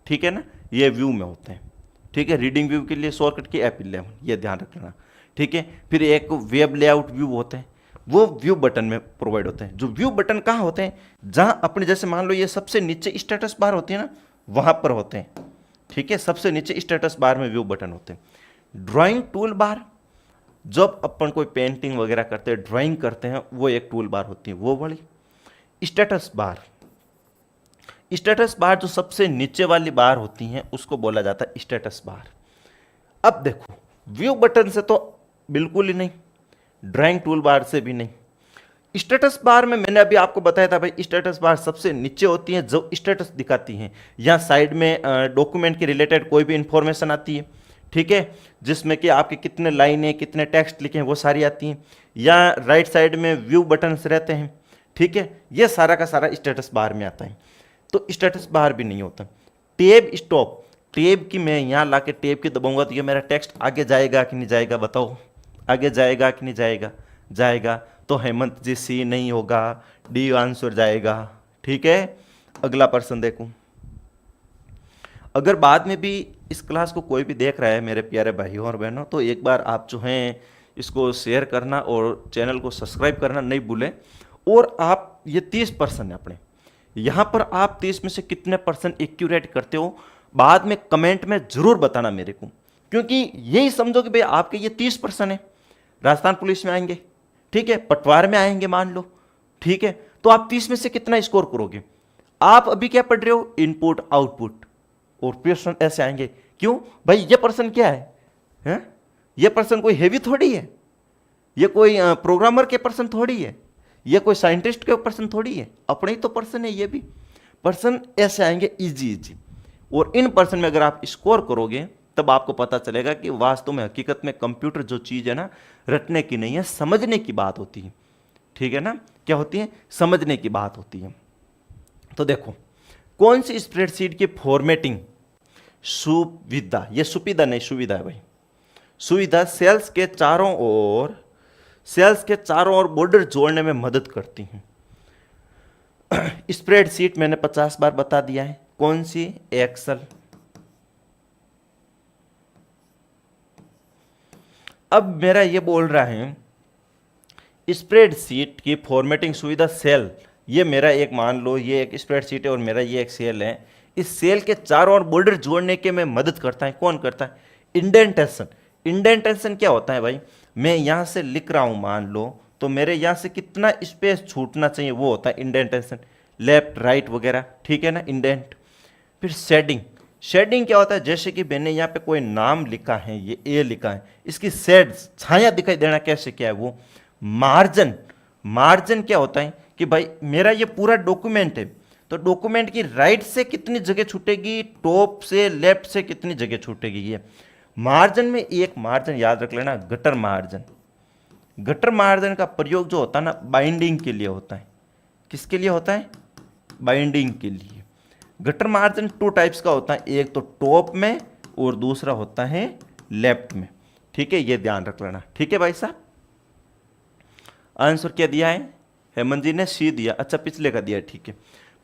ठीक है ना, ये व्यू में होते हैं, ठीक है। रीडिंग व्यू के लिए शॉर्टकट की F11, ये ध्यान रखना, ठीक है। फिर एक वेब लेआउट व्यू होते हैं, वो व्यू बटन में प्रोवाइड होते हैं। जो व्यू बटन कहाँ होते हैं? जहाँ अपने जैसे मान लो ये सबसे नीचे स्टेटस बार होती है ना, वहाँ पर होते हैं, ठीक है। सबसे नीचे स्टेटस बार में व्यू बटन होते हैं। ड्राइंग टूल बार, जब अपन कोई पेंटिंग वगैरह करते हैं, ड्राइंग करते हैं, वो एक टूल बार होती है, वो वाली। स्टेटस बार, स्टेटस बार जो सबसे नीचे वाली बार होती हैं उसको बोला जाता है स्टेटस बार। अब देखो व्यू बटन से तो बिल्कुल ही नहीं, ड्राइंग टूल बार से भी नहीं। स्टेटस बार में मैंने अभी आपको बताया था भाई, स्टेटस बार सबसे नीचे होती है जो स्टेटस दिखाती हैं, या साइड में डॉक्यूमेंट के रिलेटेड कोई भी इंफॉर्मेशन आती है, ठीक है, जिसमें कि आपके कितने लाइन है, कितने टेक्स्ट लिखे हैं, वो सारी आती हैं। या राइट साइड में व्यू बटन्स रहते हैं, ठीक है, ये सारा का सारा स्टेटस बार में आता है। तो स्टेटस बार भी नहीं होता। टैब स्टॉप, टैब की मैं यहाँ ला के टैब की दबाऊंगा तो ये मेरा टेक्स्ट आगे जाएगा कि नहीं जाएगा? बताओ, आगे जाएगा कि नहीं जाएगा? जाएगा। तो हेमंत जी सी नहीं होगा, डी आंसर जाएगा, ठीक है। अगला पर्सन देखो, अगर बाद में भी इस क्लास को कोई भी देख रहा है मेरे प्यारे भाइयों और बहनों, तो एक बार आप जो हैं इसको शेयर करना और चैनल को सब्सक्राइब करना नहीं भूलें। और आप ये 30% है अपने, यहाँ पर आप 30 में से कितने % एक्यूरेट करते हो बाद में कमेंट में जरूर बताना मेरे को, क्योंकि यही समझो कि भाई आपके ये 30% है। राजस्थान पुलिस में आएंगे, ठीक है, पटवार में आएंगे मान लो, ठीक है, तो आप 30 में से कितना स्कोर करोगे? आप अभी क्या पढ़ रहे हो? इनपुट आउटपुट, और प्रश्न ऐसे आएंगे। क्यों भाई? ये पर्सन क्या है? ये पर्सन कोई हेवी थोड़ी है, ये कोई प्रोग्रामर के पर्सन थोड़ी है, ये कोई साइंटिस्ट के पर्सन थोड़ी है, अपने ही तो पर्सन है। ये भी पर्सन ऐसे आएंगे इजी इजी, और इन पर्सन में अगर आप स्कोर करोगे तब आपको पता चलेगा कि वास्तव में हकीकत में कंप्यूटर जो चीज़ है ना, रटने की नहीं है, समझने की बात होती है। ठीक है ना, क्या होती है? समझने की बात होती है। तो देखो, कौन सी स्प्रेडशीट की फॉर्मेटिंग सुविधा, ये सुविधा नहीं, सुविधा है भाई, सुविधा सेल्स के चारों ओर बॉर्डर जोड़ने में मदद करती है। स्प्रेडशीट मैंने 50 बार बता दिया है। कौन सी? एक्सेल। अब मेरा ये बोल रहा है स्प्रेडशीट की फॉर्मेटिंग सुविधा सेल, ये मेरा एक, मान लो ये एक स्प्रेडशीट है और मेरा ये एक सेल है। इस सेल के चारों ओर बॉर्डर जोड़ने के में मदद करता है। कौन करता है? इंडेंटेशन। इंडेंटेशन क्या होता है भाई? मैं यहां से लिख रहा हूं मान लो, तो मेरे यहां से कितना स्पेस छूटना चाहिए, वो होता है इंडेंटेशन। लेफ्ट राइट वगैरह, ठीक है ना, इंडेंट। फिर शेडिंग। शेडिंग क्या होता है? जैसे कि मैंने यहाँ पे कोई नाम लिखा है, ये ए लिखा है, इसकी शेड्स, छाया दिखाई देना कैसे, क्या है वो? मार्जिन। मार्जिन क्या होता है कि भाई मेरा ये पूरा डॉक्यूमेंट है, तो डॉक्यूमेंट की राइट से कितनी जगह छूटेगी, टॉप से लेफ्ट से कितनी जगह छूटेगी, ये मार्जिन में एक मार्जिन याद रख लेना, गटर मार्जिन। गटर मार्जिन का प्रयोग जो होता है ना, बाइंडिंग के लिए होता है। किसके लिए होता है? बाइंडिंग के लिए। गटर मार्जिन 2 टाइप्स का होता है, एक तो टॉप में और दूसरा होता है लेफ्ट में। ठीक है, ये ध्यान रख लेना। ठीक है भाई साहब, आंसर क्या दिया है? हेमंत जी ने सी दिया। अच्छा, पिछले का दिया, ठीक है।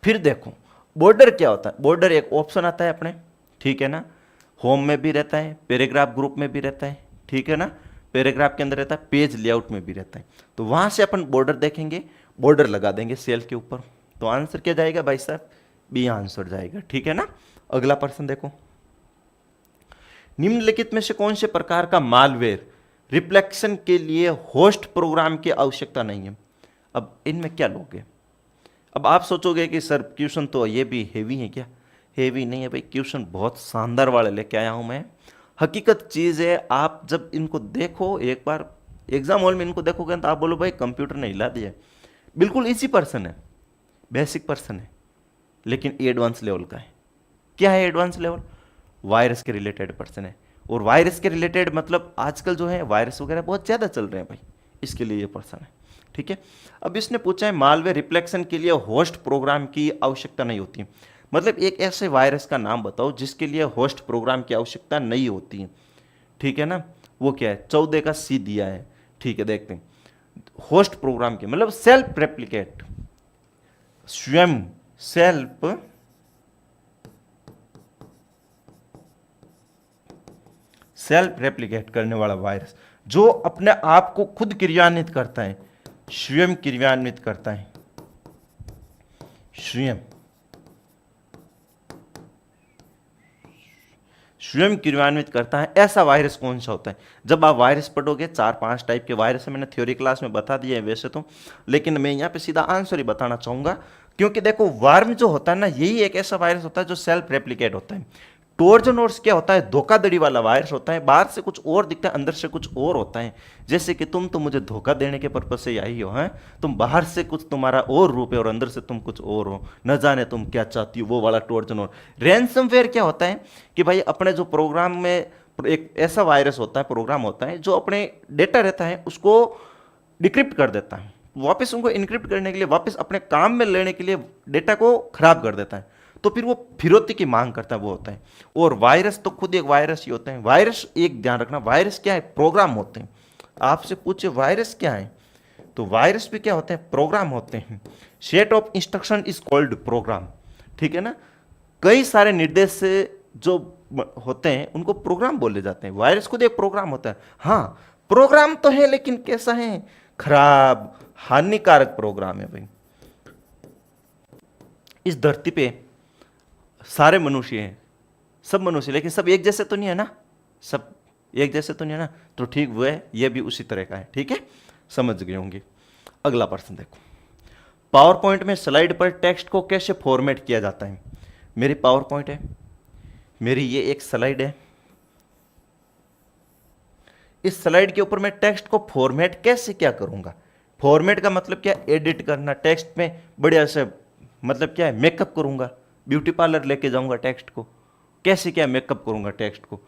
फिर देखो बॉर्डर क्या होता है? बॉर्डर एक ऑप्शन आता है अपने, ठीक है ना, होम में भी रहता है, पैराग्राफ ग्रुप में भी रहता है, ठीक है ना, पैराग्राफ के अंदर रहता है, पेज लेआउट में भी रहता है। तो वहां से अपन बॉर्डर देखेंगे, बॉर्डर लगा देंगे सेल के ऊपर। तो आंसर क्या जाएगा भाई साहब? बी आंसर जाएगा। ठीक है ना। अगला प्रश्न देखो, निम्नलिखित में से कौन से प्रकार का मालवेयर रिफ्लेक्शन के लिए होस्ट प्रोग्राम की आवश्यकता नहीं है? अब इनमें क्या लोगे? अब आप सोचोगे कि सर क्वेश्चन तो ये भी हेवी है क्या? हेवी नहीं है भाई, क्वेश्चन बहुत शानदार वाले लेके आया हूं मैं। हकीकत चीज़ है, आप जब इनको देखो एक बार एग्जाम हॉल में इनको देखोगे तो आप बोलो भाई कंप्यूटर ने हिला दिया। बिल्कुल इसी पर्सन है, बेसिक पर्सन है, लेकिन एडवांस लेवल का है। क्या है एडवांस लेवल? वायरस के रिलेटेड पर्सन है। और वायरस के रिलेटेड मतलब आजकल जो है वायरस वगैरह बहुत ज़्यादा चल रहे हैं भाई, इसके लिए ये पर्सन है। ठीक है। अब इसने पूछा है मालवेयर रिफ्लेक्शन के लिए होस्ट प्रोग्राम की आवश्यकता नहीं होती। मतलब एक ऐसे वायरस का नाम बताओ जिसके लिए होस्ट प्रोग्राम की आवश्यकता नहीं होती है। ठीक है ना, वो क्या है? 14 का सी दिया है। ठीक है, देखते हैं। होस्ट प्रोग्राम के मतलब सेल्फ रेप्लिकेट, स्वयं सेल्फ रेप्लिकेट करने वाला वायरस जो अपने आप को खुद क्रियान्वित करता है, स्वयं क्रियान्वित करता है, स्वयं क्रियान्वित करता है, ऐसा वायरस कौन सा होता है? जब आप वायरस पढ़ोगे 4-5 टाइप के वायरस है, मैंने थ्योरी क्लास में बता दिया है वैसे तो, लेकिन मैं यहाँ पे सीधा आंसर ही बताना चाहूंगा। क्योंकि देखो वार्म जो होता है ना, यही एक ऐसा वायरस होता है जो सेल्फ रेप्लिकेट होता है। ट्रोजन क्या होता है? धोखाधड़ी वाला वायरस होता है। बाहर से कुछ और दिखता है, अंदर से कुछ और होता है। जैसे कि तुम तो मुझे धोखा देने के पर्पज से आई हो, हैं? तुम बाहर से कुछ तुम्हारा और रूप है और अंदर से तुम कुछ और हो, न जाने तुम क्या चाहती हो, वो वाला ट्रोजन। रैंसमवेयर क्या होता है कि भाई अपने जो प्रोग्राम में एक ऐसा वायरस होता है, प्रोग्राम होता है जो अपने डेटा रहता है उसको डिक्रिप्ट कर देता है, वापस उनको इनक्रिप्ट करने के लिए, वापस अपने काम में लेने के लिए डेटा को खराब कर देता है। तो फिर वो फिरौती की मांग करता है, वो होता है। और वायरस तो खुद एक वायरस ही होता है। वायरस, एक ध्यान रखना, वायरस क्या है? प्रोग्राम होते हैं। आपसे पूछे वायरस क्या है, तो वायरस भी क्या होते हैं? प्रोग्राम होते हैं। Set of instruction is called programme. ठीक है ना, कई सारे निर्देश से जो होते हैं उनको प्रोग्राम बोले जाते हैं। वायरस खुद एक प्रोग्राम होता है। हाँ, प्रोग्राम तो है, लेकिन कैसा है? खराब, हानिकारक प्रोग्राम है भाई। इस धरती पे सारे मनुष्य हैं, सब मनुष्य, लेकिन सब एक जैसे तो नहीं है ना, सब एक जैसे तो नहीं है ना। तो ठीक वो है, ये भी उसी तरह का है। ठीक है, समझ गए होंगे। अगला प्रश्न देखो, पावर पॉइंट में स्लाइड पर टेक्स्ट को कैसे फॉर्मेट किया जाता है? मेरी पावर पॉइंट है, मेरी ये एक स्लाइड है। इस स्लाइड के ऊपर मैं टेक्स्ट को फॉर्मेट कैसे क्या करूंगा? फॉर्मेट का मतलब क्या? एडिट करना, टेक्स्ट में बढ़िया से, मतलब क्या है? मेकअप करूंगा, ब्यूटी पार्लर लेके जाऊंगा टेक्स्ट को। कैसे क्या मेकअप करूंगा टेक्स्ट को?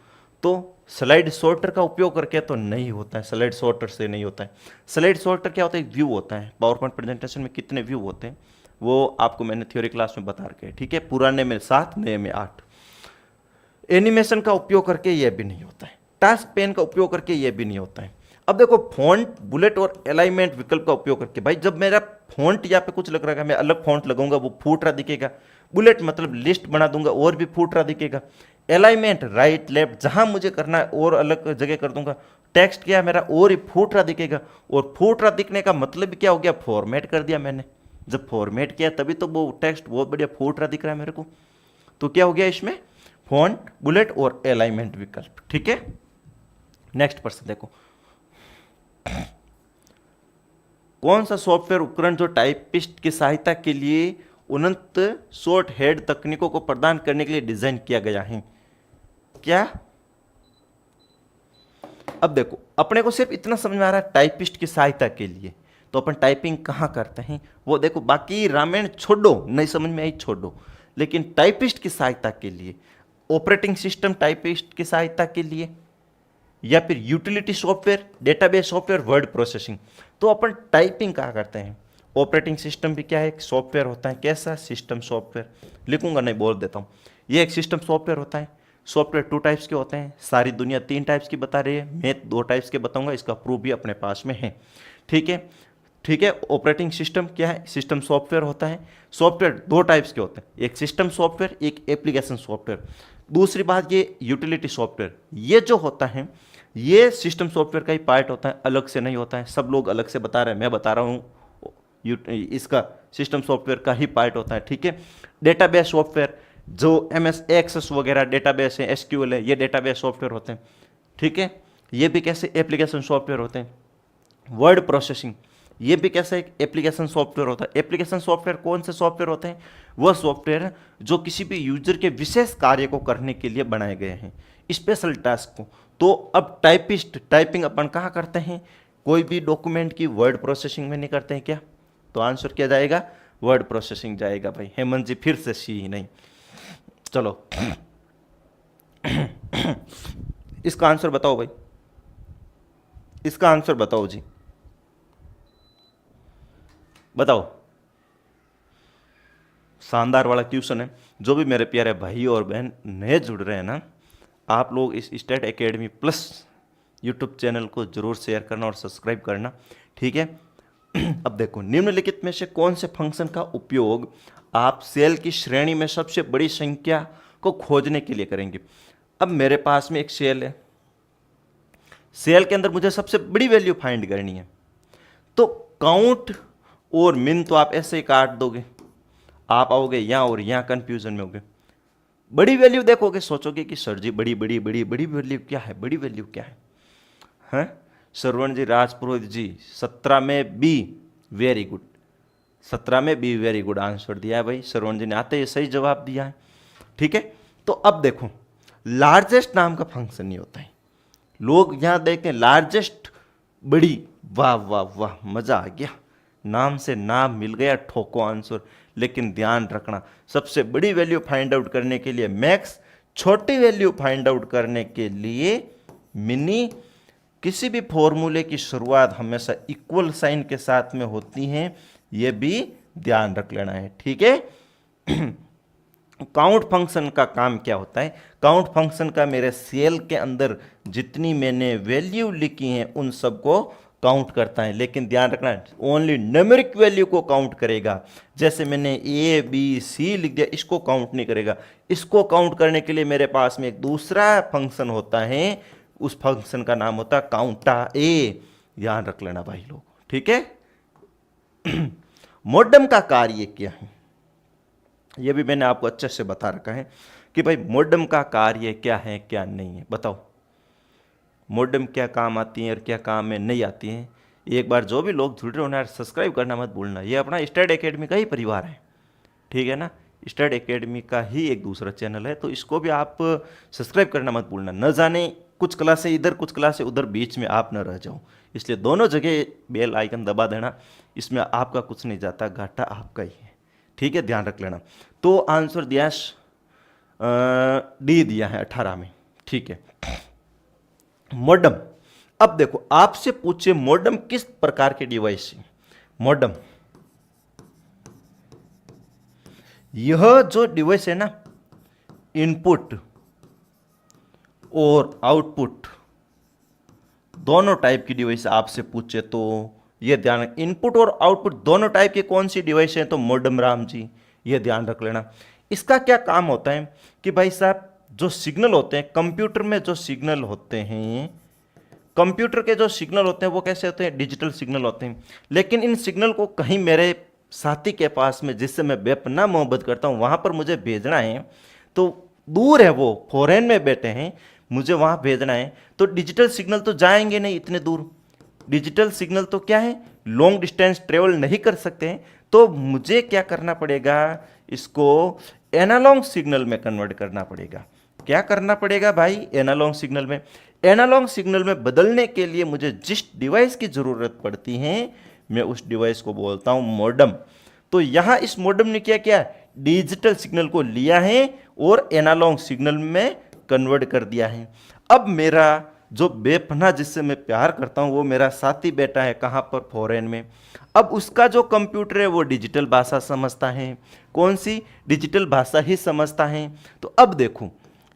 तो स्लाइड सॉर्टर का उपयोग करके तो नहीं होता है, स्लाइड सॉर्टर से नहीं होता है। स्लाइड सॉर्टर क्या होता है, एक व्यू होता है। पावर पॉइंट प्रेजेंटेशन में कितने व्यू होते हैं वो आपको मैंने थ्योरी क्लास में बता रखे हैं, ठीक है। पुराने में 7, नए में 8। एनिमेशन का उपयोग करके ये भी नहीं होता है, टास्क पेन का उपयोग करके ये भी नहीं होता है। अब देखो फॉन्ट, बुलेट और अलाइनमेंट विकल्प का उपयोग करके, भाई जब मेरा फॉन्ट यहाँ पे कुछ लग रहा है, मैं अलग फॉन्ट लगाऊंगा वो फूट रहा दिखेगा। बुलेट मतलब लिस्ट बना दूंगा और भी फूट रहा दिखेगा। अलाइनमेंट राइट लेफ्ट जहां मुझे करना है और अलग जगह कर दूंगा। टेक्स्ट क्या मेरा और ही फूट रहा दिखेगा, और फूट रहा दिखने का मतलब क्या हो गया, फॉर्मेट कर दिया मैंने। जब फॉर्मेट किया तभी तो वो टेक्स्ट बहुत बढ़िया फूट रहा दिख रहा है मेरे को। तो क्या हो गया इसमें, फॉन्ट, बुलेट और अलाइनमेंट विकल्प, ठीक है। नेक्स्ट प्रश्न देखो, कौन सा सॉफ्टवेयर उपकरण जो टाइपिस्ट की सहायता के लिए उन्नत शॉर्ट हेड तकनीकों को प्रदान करने के लिए डिजाइन किया गया है। क्या, अब देखो अपने को सिर्फ इतना समझ में आ रहा है टाइपिस्ट की सहायता के लिए, तो अपन टाइपिंग कहां करते हैं वो देखो, बाकी रामायण छोड़ो, नहीं समझ में आई छोड़ो, लेकिन टाइपिस्ट की सहायता के लिए ऑपरेटिंग सिस्टम टाइपिस्ट की सहायता के लिए, या फिर utility software, database software, word processing. तो अपन टाइपिंग कहाँ करते हैं। ऑपरेटिंग सिस्टम भी क्या है, एक सॉफ्टवेयर होता है। कैसा, सिस्टम सॉफ्टवेयर, लिखूंगा नहीं बोल देता हूँ। ये एक सिस्टम सॉफ्टवेयर होता है। सॉफ्टवेयर 2 टाइप्स के होते हैं, सारी दुनिया 3 टाइप्स की बता रही है, मैं 2 टाइप्स के बताऊंगा, इसका प्रूफ भी अपने पास में है, ठीक है। ठीक है, ऑपरेटिंग सिस्टम क्या है, सिस्टम सॉफ्टवेयर होता है। सॉफ्टवेयर 2 टाइप्स के होते हैं, एक सिस्टम सॉफ्टवेयर, एक एप्लीकेशन सॉफ्टवेयर। दूसरी बात, ये यूटिलिटी सॉफ्टवेयर, ये जो होता है ये सिस्टम सॉफ्टवेयर का ही पार्ट होता है, अलग से नहीं होता है। सब लोग अलग से बता रहे हैं, मैं बता रहा हूँ इसका सिस्टम सॉफ्टवेयर का ही पार्ट होता है, ठीक है। डेटाबेस सॉफ्टवेयर जो MS एक्सेस वगैरह डेटाबेस है, SQL है, ये डेटाबेस सॉफ्टवेयर होते हैं, ठीक है। ये भी कैसे एप्लीकेशन सॉफ्टवेयर होते हैं। वर्ड प्रोसेसिंग, ये भी कैसे एक एप्लीकेशन सॉफ्टवेयर होता है। एप्लीकेशन सॉफ्टवेयर कौन से सॉफ्टवेयर होते हैं, वह सॉफ्टवेयर जो किसी भी यूजर के विशेष कार्य को करने के लिए बनाए गए हैं, स्पेशल टास्क को। तो अब टाइपिस्ट, टाइपिंग अपन कहाँ करते हैं, कोई भी डॉक्यूमेंट की वर्ड प्रोसेसिंग में नहीं करते हैं क्या, तो आंसर क्या जाएगा, वर्ड प्रोसेसिंग जाएगा भाई। हेमंत जी फिर से सी ही नहीं, चलो इसका आंसर बताओ भाई, इसका आंसर बताओ जी, बताओ। शानदार वाला क्वेश्चन है। जो भी मेरे प्यारे भाई और बहन नए जुड़ रहे हैं ना, आप लोग इस state academy plus YouTube channel को जरूर शेयर करना और सब्सक्राइब करना, ठीक है। अब देखो, निम्नलिखित में से कौन से फंक्शन का उपयोग आप सेल की श्रेणी में सबसे बड़ी संख्या को खोजने के लिए करेंगे। अब मेरे पास में एक सेल है, सेल के अंदर मुझे सबसे बड़ी वैल्यू फाइंड करनी है, तो काउंट और मिन तो आप ऐसे ही काट दोगे, आप आओगे यहाँ और यहाँ कंफ्यूजन में होगे। बड़ी वैल्यू देखोगे, सोचोगे कि सर जी बड़ी बड़ी बड़ी बड़ी वैल्यू क्या है, बड़ी वैल्यू क्या है, हैं। श्रवण जी, राजपुरोहित जी, 17 में बी, वेरी गुड, 17 में बी, वेरी गुड आंसर दिया है भाई श्रवण जी ने, आते ही सही जवाब दिया है, ठीक है। तो अब देखो, लार्जेस्ट नाम का फंक्शन नहीं होता है। लोग यहाँ देखते हैं लार्जेस्ट, बड़ी, वाह वाह वाह, मजा आ गया, नाम से नाम मिल गया, ठोको आंसर। लेकिन ध्यान रखना, सबसे बड़ी वैल्यू फाइंड आउट करने के लिए मैक्स, छोटी वैल्यू फाइंड आउट करने के लिए मिनी। किसी भी फॉर्मूले की शुरुआत हमेशा इक्वल साइन के साथ में होती है, यह भी ध्यान रख लेना है, ठीक है। काउंट फंक्शन का काम क्या होता है, काउंट फंक्शन का मेरे सेल के अंदर जितनी मैंने वैल्यू लिखी हैं उन सबको काउंट करता है, लेकिन ध्यान रखना ओनली न्यूमेरिक वैल्यू को काउंट करेगा। जैसे मैंने ABC लिख दिया, इसको काउंट नहीं करेगा। इसको काउंट करने के लिए मेरे पास में एक दूसरा फंक्शन होता है, उस फंक्शन का नाम होता है काउंटा ए, ध्यान रख लेना भाई लोग, ठीक है। मॉडम का कार्य क्या है, यह भी मैंने आपको अच्छे से बता रखा है कि भाई मॉडम का कार्य क्या है क्या नहीं है, बताओ। मॉडम क्या काम आती है और क्या काम में नहीं आती है। एक बार जो भी लोग जुड़ रहे हो ना, सब्सक्राइब करना मत भूलना, ये अपना स्टडी एकेडमी का ही परिवार है, ठीक है ना। स्टडी एकेडमी का ही एक दूसरा चैनल है, तो इसको भी आप सब्सक्राइब करना मत भूलना। न जाने कुछ क्लासें इधर कुछ क्लासें उधर, बीच में आप न रह जाओ, इसलिए दोनों जगह बेल आइकन दबा देना। इसमें आपका कुछ नहीं जाता, घाटा आपका ही है, ठीक है, ध्यान रख लेना। तो आंसर दिया डी दिया है 18 में, ठीक है। मॉडेम। अब देखो आपसे पूछे मॉडेम किस प्रकार के डिवाइस है। मॉडेम यह जो डिवाइस है ना, इनपुट और आउटपुट दोनों टाइप की डिवाइस आपसे पूछे तो ये ध्यान रख, इनपुट और आउटपुट दोनों टाइप की कौन सी डिवाइस है, तो मॉडेम राम जी, ये ध्यान रख लेना। इसका क्या काम होता है कि भाई साहब जो सिग्नल होते हैं कंप्यूटर में, जो सिग्नल होते हैं कंप्यूटर के, जो सिग्नल होते हैं वो कैसे होते हैं, डिजिटल सिग्नल होते हैं। लेकिन इन सिग्नल को कहीं मेरे साथी के पास में, जिससे मैं बेपनाह मोहब्बत करता हूँ, वहाँ पर मुझे भेजना है, तो दूर है, वो फॉरेन में बैठे हैं, मुझे वहाँ भेजना है, तो डिजिटल सिग्नल तो जाएंगे नहीं इतने दूर। डिजिटल सिग्नल तो क्या है, लॉन्ग डिस्टेंस ट्रेवल नहीं कर सकते हैं। तो मुझे क्या करना पड़ेगा, इसको एनालॉग सिग्नल में कन्वर्ट करना पड़ेगा। क्या करना पड़ेगा भाई, एनालॉग सिग्नल में। एनालॉग सिग्नल में बदलने के लिए मुझे जिस डिवाइस की जरूरत पड़ती है, मैं उस डिवाइस को बोलता हूं मॉडेम। तो यहां इस मॉडेम ने क्या किया, डिजिटल सिग्नल को लिया है और एनालॉग सिग्नल में कन्वर्ट कर दिया है। अब मेरा जो बेपनाह जिससे मैं प्यार करता हूं, वो मेरा साथी बैठा है कहां पर, फॉरेन में। अब उसका जो कंप्यूटर है वो डिजिटल भाषा समझता है, कौन सी, डिजिटल भाषा ही समझता है। तो अब देखो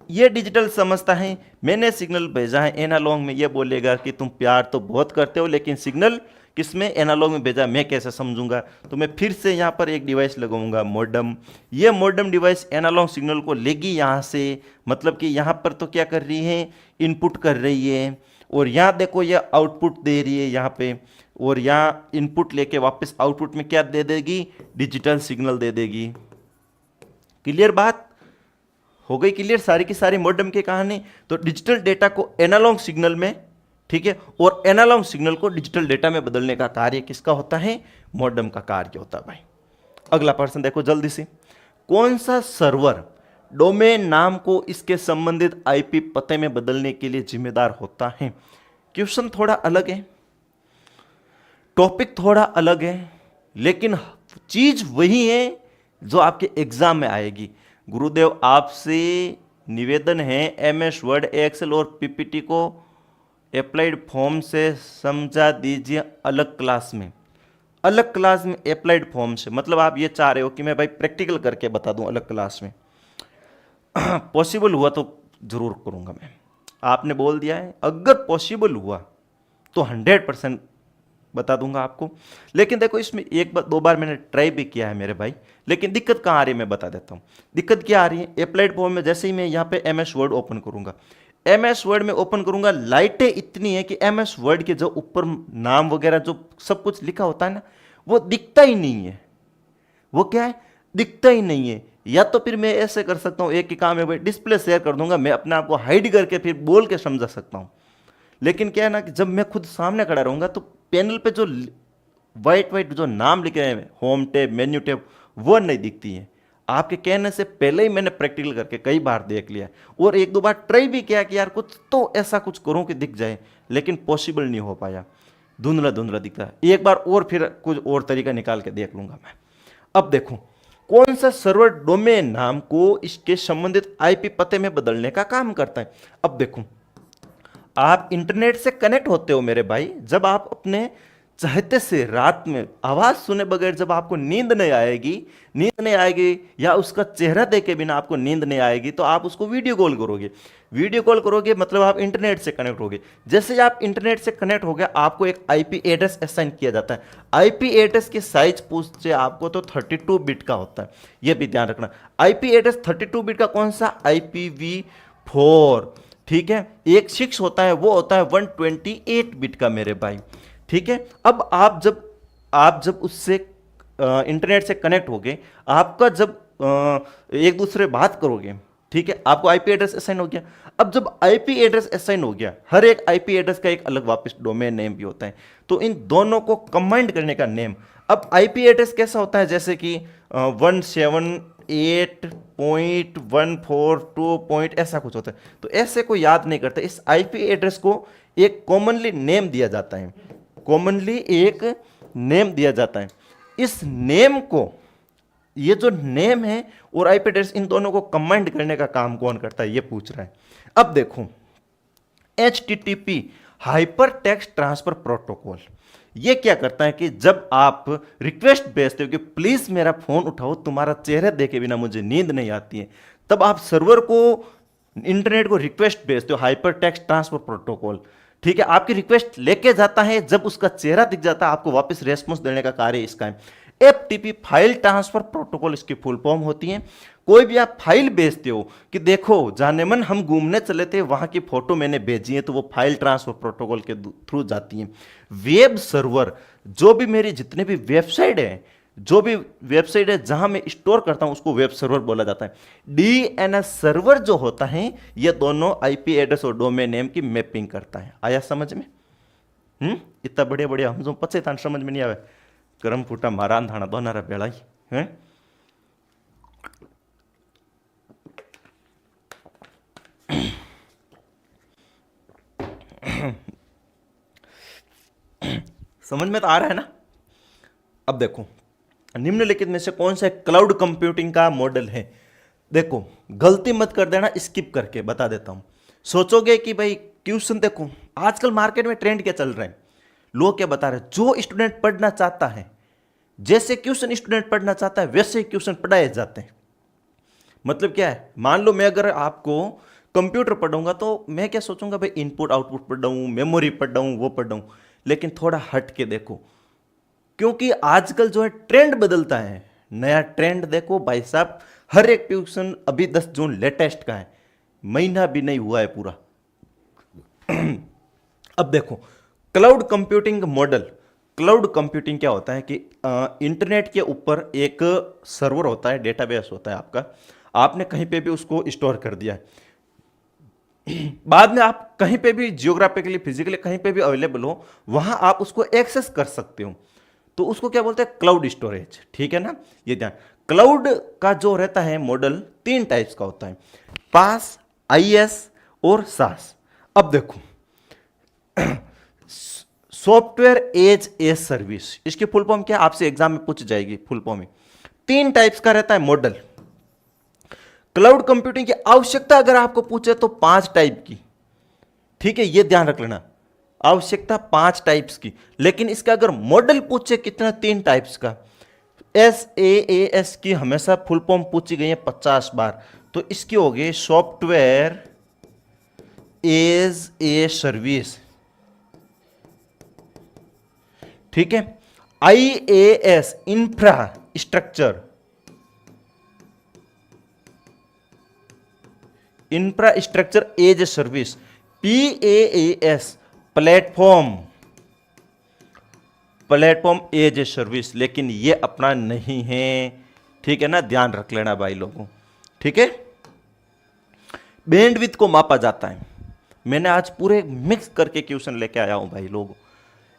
ये डिजिटल समझता है, मैंने सिग्नल भेजा है एनालॉग में, ये बोलेगा कि तुम प्यार तो बहुत करते हो लेकिन सिग्नल किसमें, एनालॉग में भेजा, मैं कैसे समझूंगा। तो मैं फिर से यहाँ पर एक डिवाइस लगाऊंगा मॉडेम। ये मॉडेम डिवाइस एनालॉग सिग्नल को लेगी यहाँ से, मतलब कि यहाँ पर तो क्या कर रही है, इनपुट कर रही है, और यहाँ देखो ये आउटपुट दे रही है यहाँ पे, और यहाँ इनपुट लेके वापस आउटपुट में क्या दे देगी, डिजिटल सिग्नल दे देगी। क्लियर बात हो गई, क्लियर सारी की सारी मॉडेम की कहानी। तो डिजिटल डेटा को एनालॉग सिग्नल में, ठीक है, और एनालॉग सिग्नल को डिजिटल डेटा में बदलने का कार्य किसका होता है, मॉडेम का कार्य होता है भाई। अगला प्रश्न देखो जल्दी से, कौन सा सर्वर डोमेन नाम को इसके संबंधित आईपी पते में बदलने के लिए जिम्मेदार होता है। क्वेश्चन थोड़ा अलग है, टॉपिक थोड़ा अलग है, लेकिन चीज वही है जो आपके एग्जाम में आएगी। गुरुदेव आपसे निवेदन है, एमएस वर्ड, एक्सेल और पीपीटी को अप्लाइड फॉर्म से समझा दीजिए अलग क्लास में। अलग क्लास में अप्लाइड फॉर्म से मतलब आप ये चाह रहे हो कि मैं भाई प्रैक्टिकल करके बता दूं अलग क्लास में। पॉसिबल हुआ तो जरूर करूंगा मैं, आपने बोल दिया है, अगर पॉसिबल हुआ तो 100% बता दूंगा आपको। लेकिन देखो इसमें एक बार दो बार मैंने ट्राई भी किया है मेरे भाई, लेकिन दिक्कत कहाँ आ रही है मैं बता देता हूँ। दिक्कत क्या आ रही है, अप्लाइड फॉर्म में जैसे ही मैं यहाँ पे एमएस वर्ड ओपन करूंगा, एमएस वर्ड में ओपन करूंगा, लाइटें इतनी है कि एमएस वर्ड के जो ऊपर नाम वगैरह जो सब कुछ लिखा होता है ना, वो दिखता ही नहीं है। वो क्या है, दिखता ही नहीं है। या तो फिर मैं ऐसे कर सकता हूँ, एक ही काम है भाई, डिस्प्ले शेयर कर दूंगा, मैं अपने आप को हाइड करके फिर बोल के समझा सकता हूँ। लेकिन क्या है ना कि जब मैं खुद सामने खड़ा रहूंगा तो पैनल पे जो वाइट वाइट जो नाम लिखे हैं, होम टैब, मेन्यू टैब, वो नहीं दिखती है। आपके कहने से पहले ही मैंने प्रैक्टिकल करके कई बार देख लिया और एक दो बार ट्राई भी किया कि यार कुछ तो ऐसा कुछ करूं कि दिख जाए, लेकिन पॉसिबल नहीं हो पाया, धुंधला धुंधला दिखता है। एक बार और फिर कुछ और तरीका निकाल के देख लूंगा मैं। अब देखो कौन सा सर्वर डोमेन नाम को इसके संबंधित आईपी पते में बदलने का काम करता है। अब देखो आप इंटरनेट से कनेक्ट होते हो मेरे भाई, जब आप अपने चाहते से रात में आवाज सुने बगैर जब आपको नींद नहीं आएगी या उसका चेहरा देखे बिना आपको नींद नहीं आएगी, तो आप उसको वीडियो कॉल करोगे। वीडियो कॉल करोगे मतलब आप इंटरनेट से कनेक्ट होगे। जैसे ही आप इंटरनेट से कनेक्ट हो गए, आपको एक आईपी एड्रेस असाइन किया जाता है। आईपी एड्रेस की साइज पूछते आपको तो 32 बिट का होता है, यह भी ध्यान रखना। आईपी एड्रेस 32 बिट का कौन सा, IPv4, ठीक है। एक 6 होता है, वो होता है 128 बिट का मेरे भाई, ठीक है। अब आप जब उससे इंटरनेट से कनेक्ट होगे, आपका जब एक दूसरे बात करोगे, ठीक है, आपको आईपी एड्रेस असाइन हो गया। अब जब आईपी एड्रेस असाइन हो गया, हर एक आईपी एड्रेस का एक अलग वापस डोमेन नेम भी होता है, तो इन दोनों को कंबाइंड करने का नेम। अब आईपी एड्रेस कैसा होता है, जैसे कि 178.142. ऐसा कुछ होता है, तो ऐसे को याद नहीं करते। इस आईपी एड्रेस को एक कॉमनली नेम दिया जाता है, कॉमनली एक नेम दिया जाता है। इस नेम को, ये जो नेम है और आईपी एड्रेस, इन दोनों को कंबाइंड करने का काम कौन करता है, ये पूछ रहा है। अब देखो HTTP hyper text transfer protocol. ये क्या करता है कि जब आप रिक्वेस्ट भेजते हो कि प्लीज मेरा फोन उठाओ, तुम्हारा चेहरा देखे बिना मुझे नींद नहीं आती है, तब आप सर्वर को, इंटरनेट को रिक्वेस्ट भेजते हो, हाइपर टेक्स्ट ट्रांसफर प्रोटोकॉल। ठीक है, आपकी रिक्वेस्ट लेके जाता है, जब उसका चेहरा दिख जाता है आपको वापस रेस्पॉन्स देने का कार्य इसका है। FTP फाइल ट्रांसफर प्रोटोकॉल इसकी फुल फॉर्म होती है। कोई भी आप फाइल भेजते हो कि देखो जाने मन हम घूमने चले थे, वहां की फोटो मैंने भेजी है, तो वो फाइल ट्रांसफर प्रोटोकॉल के थ्रू जाती है। वेब सर्वर, जो भी मेरी जितने भी वेबसाइट है, जो भी वेबसाइट है जहां मैं स्टोर करता हूं, उसको वेब सर्वर बोला जाता है। DNS सर्वर जो होता है, ये दोनों IP एड्रेस और डोमेन नेम की मैपिंग करता है। आया समझ में? इतना बढ़िया बढ़िया हम जो पचे था समझ में नहीं आवे, गरम फूटा मारान थाना दोनारा बेड़ा हैं। समझ में तो आ रहा है ना? अब देखो, निम्नलिखित में से कौन सा क्लाउड कंप्यूटिंग का मॉडल है? देखो, गलती मत कर देना, स्किप करके बता देता हूं। सोचोगे कि भाई क्वेश्चन, देखो आजकल मार्केट में ट्रेंड क्या चल रहा है, लोग क्या बता रहे हैं, जो स्टूडेंट पढ़ना चाहता है, जैसे क्वेश्चन स्टूडेंट पढ़ना चाहता है वैसे क्वेश्चन पढ़ाए जाते हैं। मतलब क्या है, मान लो मैं अगर आपको कंप्यूटर पढ़ाऊंगा तो मैं क्या सोचूंगा, भाई इनपुट आउटपुट पढ़ाऊं, मेमोरी पढ़ाऊं, वो पढ़ाऊं। लेकिन थोड़ा हट के देखो, क्योंकि आजकल जो है ट्रेंड बदलता है, नया ट्रेंड देखो भाई साहब। हर एक ट्यूशन अभी 10 जून लेटेस्ट का है, महीना भी नहीं हुआ है पूरा। अब देखो, cloud computing model. Cloud computing क्या होता है कि इंटरनेट के ऊपर एक सर्वर होता है, डेटाबेस होता है आपका, आपने कहीं पे भी उसको स्टोर कर दिया है। बाद में आप कहीं पे भी जियोग्राफिकली, फिजिकली कहीं पे भी अवेलेबल हो, वहां आप उसको एक्सेस कर सकते हो, तो उसको क्या बोलते हैं, क्लाउड स्टोरेज। ठीक है ना? ये ध्यान, क्लाउड का जो रहता है मॉडल 3 टाइप्स का होता है, पास, IS और सास। अब देखो, सॉफ्टवेयर एज ए सर्विस, इसकी फुल फॉर्म क्या, आपसे एग्जाम में पूछ जाएगी फुल फॉर्म में। 3 टाइप्स का रहता है मॉडल। क्लाउड कंप्यूटिंग की आवश्यकता अगर आपको पूछे तो 5 टाइप की। ठीक है, ये ध्यान रख लेना, आवश्यकता 5 टाइप्स की। लेकिन इसका अगर मॉडल पूछे कितना, 3 टाइप्स का। SaaS की हमेशा फुल फॉर्म पूछी गई है 50 बार, तो इसकी हो गई सॉफ्टवेयर एज ए सर्विस। ठीक है, IaaS infrastructure, infrastructure as a service. PaaS platform, platform as a service, लेकिन ये अपना नहीं है। ठीक है ना, ध्यान रख लेना भाई लोगों। ठीक है, बैंडविड्थ को मापा जाता है। मैंने आज पूरे मिक्स करके क्वेश्चन लेके आया हूं भाई लोगों,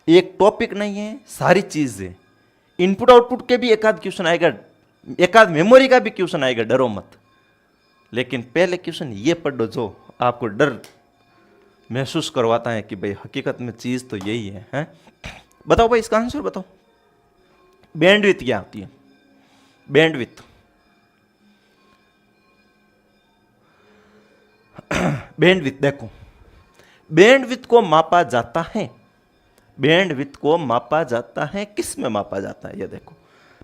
एक टॉपिक नहीं है, सारी चीज है। इनपुट आउटपुट के भी एक आध क्वेश्चन आएगा, एक आध मेमोरी का भी क्वेश्चन आएगा, डरो मत। लेकिन पहले क्वेश्चन ये पढ़ो जो आपको डर महसूस करवाता है कि भाई हकीकत में चीज तो यही है, हैं? बताओ भाई, इसका आंसर बताओ। बैंडविड्थ क्या होती है? बैंडविड्थ, बैंडविड्थ देखो, बैंडविड्थ को मापा जाता है, बैंडविड्थ को मापा जाता है, किस में मापा जाता है? ये देखो,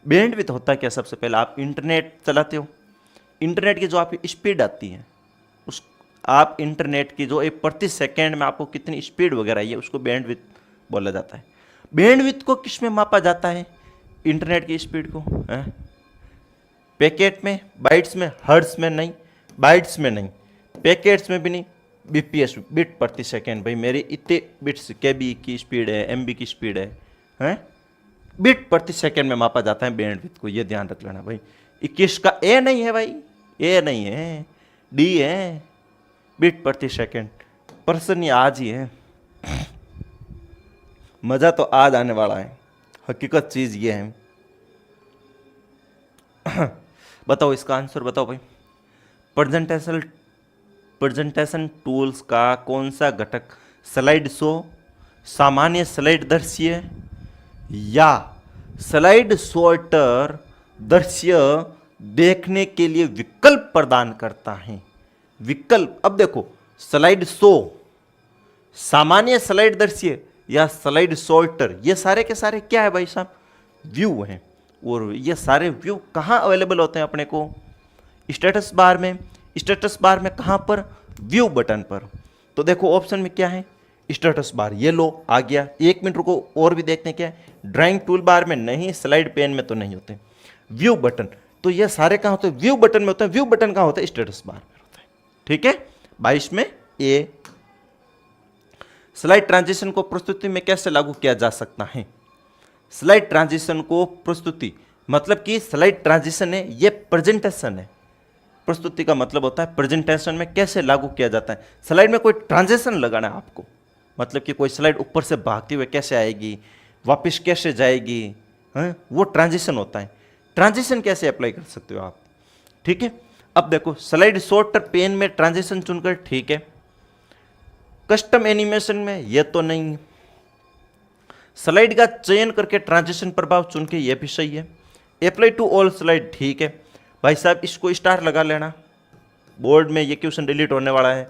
बैंडविड्थ होता है क्या, सबसे पहले आप इंटरनेट चलाते हो, इंटरनेट की जो आपकी स्पीड आती है, उस आप इंटरनेट की जो एक प्रति सेकेंड में आपको कितनी स्पीड वगैरह आई है, उसको बैंडविड्थ बोला जाता है। बैंडविड्थ को किस में मापा जाता है? इंटरनेट की स्पीड को पैकेट में, बाइट्स में, हर्ट्ज में नहीं, बाइट्स में नहीं, पैकेट्स में भी नहीं, BPS, बिट प्रति सेकेंड। भाई मेरी इतने बिट्स KB की स्पीड है, MB की स्पीड है, हैं? बिट प्रति सेकेंड में मापा जाता है बैंडविड्थ को, ये ध्यान रख लेना भाई। 21 का A नहीं है भाई, A नहीं है, D है, बिट प्रति सेकेंड। पर्सन ये आज ही है, मजा तो आज आने वाला है, हकीकत चीज ये है। बताओ इसका आंसर बताओ भाई। प्रेजेंटेशन टूल्स का कौन सा घटक स्लाइड शो, सामान्य स्लाइड दृश्य या स्लाइड सॉर्टर दृश्य देखने के लिए विकल्प प्रदान करता है? विकल्प, अब देखो, स्लाइड शो सामान्य स्लाइड दृश्य या स्लाइड सॉर्टर, ये सारे के सारे क्या है भाई साहब, व्यू हैं। और ये सारे व्यू कहाँ अवेलेबल होते हैं अपने को, स्टेटस बार में। स्टेटस बार में कहाँ पर, व्यू बटन पर। तो देखो ऑप्शन में क्या है, स्टेटस बार, ये लो आ गया। 1 मिनट रुको और भी देखते हैं क्या है, ड्राइंग टूल बार में नहीं, स्लाइड पेन में तो नहीं होते। व्यू बटन, तो ये सारे कहाँ होते हैं, व्यू बटन में होते हैं। व्यू बटन कहाँ होता है, स्टेटस बार में होता है। ठीक है 22 में ए। स्लाइड ट्रांजिशन को प्रस्तुति में कैसे लागू किया जा सकता है। स्लाइड ट्रांजिशन को प्रस्तुति मतलब कि स्लाइड ट्रांजिशन है, ये प्रेजेंटेशन है। प्रस्तुति का मतलब होता है प्रेजेंटेशन में कैसे लागू किया जाता है। स्लाइड में कोई ट्रांजिशन लगाना है आपको, मतलब कि कोई स्लाइड ऊपर से भागती हुए कैसे आएगी, वापस कैसे जाएगी, हैं, वो ट्रांजिशन होता है। ट्रांजिशन कैसे अप्लाई कर सकते हो आप। ठीक है, अब देखो स्लाइड सॉर्टर पेन में ट्रांजिशन चुनकर, ठीक है। कस्टम एनिमेशन में ये तो नहीं। स्लाइड का चयन करके ट्रांजिशन प्रभाव चुन के, ये भी सही है। अप्लाई टू ऑल स्लाइड, ठीक है भाई साहब, इसको स्टार लगा लेना। बोर्ड में ये क्वेश्चन डिलीट होने वाला है,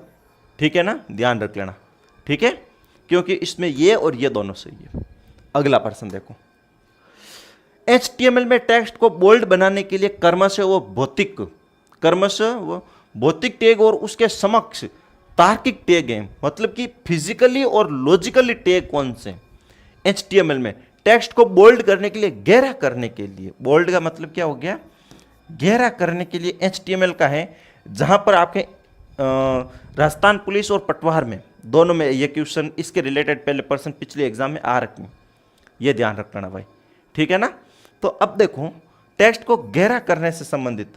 ठीक है ना, ध्यान रख लेना। ठीक है, क्योंकि इसमें ये और ये दोनों सही है। अगला प्रश्न देखो, HTML में टेक्स्ट को बोल्ड बनाने के लिए क्रमशः वो भौतिक टैग और उसके समक्ष तार्किक टैग हैं, मतलब कि फिजिकली और लॉजिकली टैग कौन से। HTML में टेक्स्ट को बोल्ड करने के लिए, गहरा करने के लिए, बोल्ड का मतलब क्या हो गया, गहरा करने के लिए HTML का है। जहां पर आपके राजस्थान पुलिस और पटवार में दोनों में ये क्वेश्चन इसके रिलेटेड पहले पर्सन पिछले एग्जाम में आ रखे हैं, ये ध्यान रखना भाई। ठीक है ना, तो अब देखो टेक्स्ट को गहरा करने से संबंधित,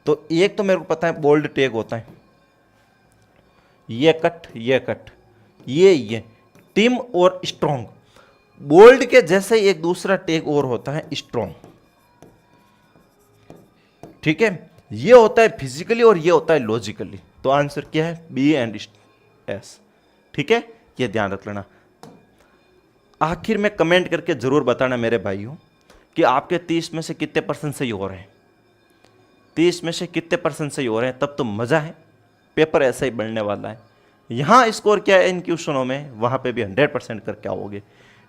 तो एक तो मेरे को पता है बोल्ड टैग होता है, ये कट, ये टीम और स्ट्रॉन्ग। बोल्ड के जैसे एक दूसरा टैग और होता है स्ट्रॉन्ग। ठीक है, ये होता है फिजिकली और ये होता है लॉजिकली। तो आंसर क्या है, बी एंड एस। ठीक है, ये ध्यान रख लेना। आखिर में कमेंट करके जरूर बताना मेरे भाइयों कि आपके 30 में से कितने % सही हो रहे हैं। 30 में से कितने % सही हो रहे हैं, तब तो मजा है, पेपर ऐसा ही बनने वाला है। यहां स्कोर क्या है इन क्वेश्चनों में, वहां पे भी 100% करके आओगे।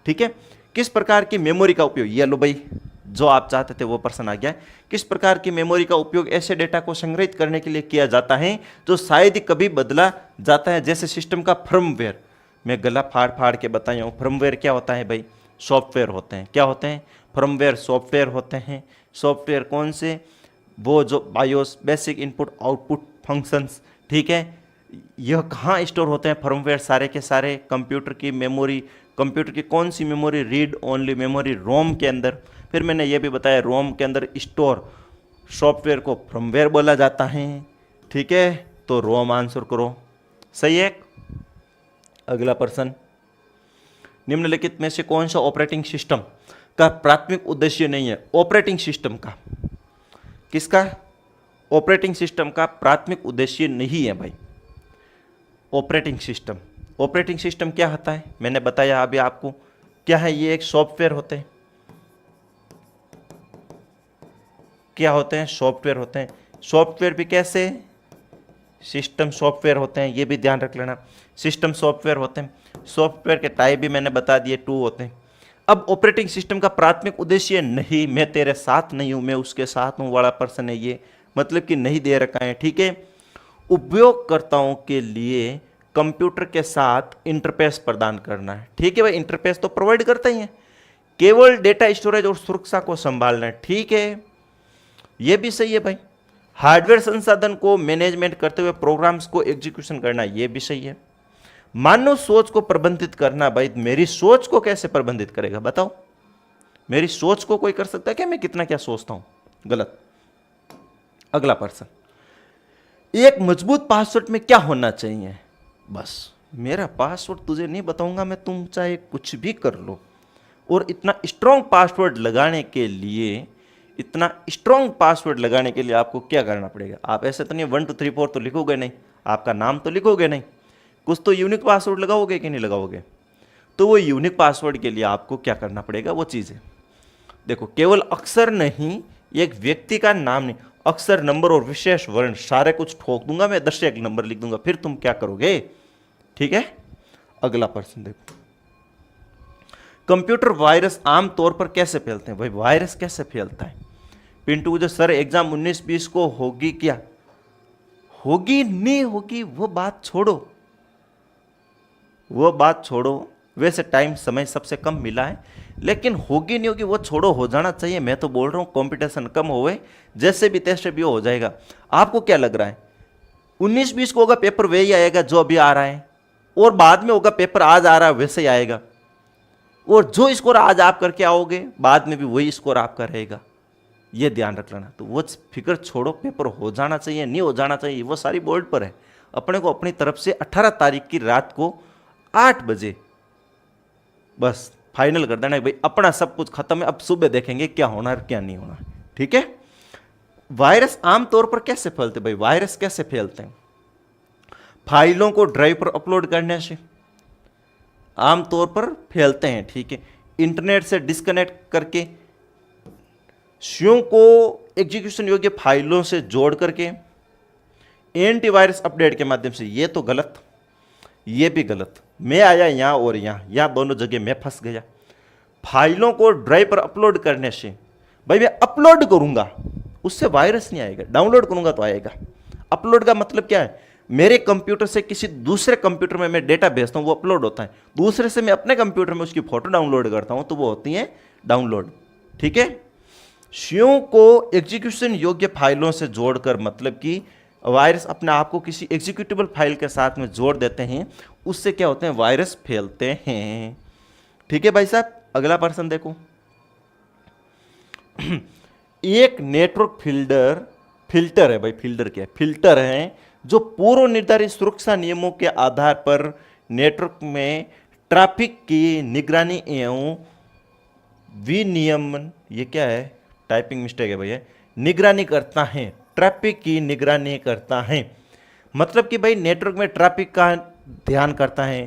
ठीक है, किस प्रकार की मेमोरी का उपयोग, ये लो भाई जो आप चाहते थे वो प्रश्न आ गया है। किस प्रकार की मेमोरी का उपयोग ऐसे डेटा को संग्रहित करने के लिए किया जाता है जो शायद ही कभी बदला जाता है, जैसे सिस्टम का फर्मवेयर। मैं गला फाड़ के बताया हूँ। फर्मवेयर क्या होता है भाई, सॉफ्टवेयर होते हैं। क्या होते हैं, फर्मवेयर सॉफ्टवेयर होते हैं। सॉफ्टवेयर कौन से, वो जो BIOS, basic input output functions. ठीक है, यह कहाँ स्टोर होते हैं फर्मवेयर, सारे के सारे कंप्यूटर की मेमोरी। कंप्यूटर की कौन सी मेमोरी, रीड ओनली मेमोरी, रोम के अंदर। फिर मैंने ये भी बताया रोम के अंदर स्टोर सॉफ्टवेयर को फर्मवेयर बोला जाता है। ठीक है, तो रोम आंसर करो, सही है। अगला प्रश्न, निम्नलिखित में से कौन सा ऑपरेटिंग सिस्टम का प्राथमिक उद्देश्य नहीं है। ऑपरेटिंग सिस्टम का, किसका, ऑपरेटिंग सिस्टम का प्राथमिक उद्देश्य नहीं है भाई। ऑपरेटिंग सिस्टम क्या होता है, मैंने बताया अभी आपको क्या है, ये एक सॉफ्टवेयर होते हैं। क्या होते हैं, सॉफ्टवेयर होते हैं। सॉफ्टवेयर भी कैसे, सिस्टम सॉफ्टवेयर होते हैं, ये भी ध्यान रख लेना। सिस्टम सॉफ्टवेयर होते हैं। सॉफ्टवेयर के टाइप भी मैंने बता दिए, 2 होते हैं। अब ऑपरेटिंग सिस्टम का प्राथमिक उद्देश्य नहीं, मैं तेरे साथ नहीं हूं, मैं उसके साथ हूं वाला पर्सन है ये, मतलब कि नहीं दे रखा है। ठीक है, उपयोगकर्ताओं के लिए कंप्यूटर के साथ इंटरफेस प्रदान करना है। ठीक है भाई, इंटरफेस तो प्रोवाइड करता ही है, केवल डेटा स्टोरेज और सुरक्षा को संभालना है। ठीक है, यह भी सही है भाई। हार्डवेयर संसाधन को मैनेजमेंट करते हुए प्रोग्राम्स को एग्जीक्यूशन करना, यह भी सही है। मानव सोच को प्रबंधित करना, भाई मेरी सोच को कैसे प्रबंधित करेगा बताओ, मेरी सोच को कोई कर सकता है क्या, मैं कितना क्या सोचता हूं, गलत। अगला प्रश्न, एक मजबूत पासवर्ड में क्या होना चाहिए। बस मेरा पासवर्ड तुझे नहीं बताऊंगा मैं, तुम चाहे कुछ भी कर लो। और इतना स्ट्रॉन्ग पासवर्ड लगाने के लिए, आपको क्या करना पड़ेगा। आप ऐसे तो नहीं 1 2 3 4 तो लिखोगे नहीं, आपका नाम तो लिखोगे नहीं, कुछ तो यूनिक पासवर्ड लगाओगे कि नहीं लगाओगे। तो वो यूनिक पासवर्ड के लिए आपको क्या करना पड़ेगा, वो चीज़ है। देखो केवल अक्षर नहीं, एक व्यक्ति का नाम नहीं, अक्षर, नंबर और विशेष वर्ण सारे कुछ ठोक दूंगा मैं, 10 से 1 नंबर लिख दूंगा, फिर तुम क्या करोगे। ठीक है, अगला प्रश्न देखो, कंप्यूटर वायरस आमतौर पर कैसे फैलते हैं? भाई वायरस कैसे फैलता है? पिंटू जो सर एग्जाम 19-20 को होगी क्या? होगी नहीं होगी वो बात छोड़ो, वो बात छोड़ो। वैसे टाइम समय सबसे कम मिला है, लेकिन होगी नहीं होगी वो छोड़ो, हो जाना चाहिए। मैं तो बोल रहा हूँ कंपटीशन कम होवे, जैसे भी तैसे भी हो जाएगा। आपको क्या लग रहा है 19-20 को होगा पेपर वही आएगा जो अभी आ रहा है, और बाद में होगा पेपर आज आ रहा है वैसे ही आएगा, और जो स्कोर आज आप करके आओगे बाद में भी वही स्कोर आपका रहेगा, ये ध्यान रख लेना। तो वो फिक्र छोड़ो, पेपर हो जाना चाहिए नहीं हो जाना चाहिए वो सारी बोर्ड पर है। अपने को अपनी तरफ से 18 तारीख की रात को 8 बजे बस फाइनल कर देना है भाई, अपना सब कुछ खत्म है, अब सुबह देखेंगे क्या होना है क्या नहीं होना। ठीक है, वायरस आमतौर पर कैसे फैलते? भाई वायरस कैसे फैलते हैं? फाइलों को ड्राइव पर अपलोड करने से आमतौर पर फैलते हैं। ठीक है, इंटरनेट से डिस्कनेक्ट करके, स्यू को एग्जीक्यूशन योग्य फाइलों से जोड़ करके, एंटीवायरस अपडेट के माध्यम से। ये तो गलत, ये भी गलत। मैं आया यहां और यहां दोनों जगह मैं फंस गया। फाइलों को ड्राइव पर अपलोड करने से, भाई मैं अपलोड करूंगा उससे वायरस नहीं आएगा, डाउनलोड करूंगा तो आएगा। अपलोड का मतलब क्या है? मेरे कंप्यूटर से किसी दूसरे कंप्यूटर में मैं डेटा भेजता हूं वो अपलोड होता है, दूसरे से मैं अपने कंप्यूटर में उसकी फोटो डाउनलोड करता हूं तो वो होती है डाउनलोड। ठीक है, स्यू को एग्जीक्यूशन योग्य फाइलों से जोड़कर, मतलब कि वायरस अपने आप को किसी एग्जीक्यूटेबल फाइल के साथ में जोड़ देते हैं, उससे क्या होते हैं? वायरस फैलते हैं। ठीक है भाई साहब, अगला प्रश्न देखो। एक नेटवर्क फिल्टर है। भाई फिल्टर क्या है? फिल्टर है जो पूर्व निर्धारित सुरक्षा नियमों के आधार पर नेटवर्क में ट्रैफिक की निगरानी एवं विनियमन, ये क्या है? टाइपिंग मिस्टेक है भैया, निगरानी करता है, ट्रैफिक की निगरानी करता है। मतलब कि भाई नेटवर्क में ट्रैफिक का ध्यान करता है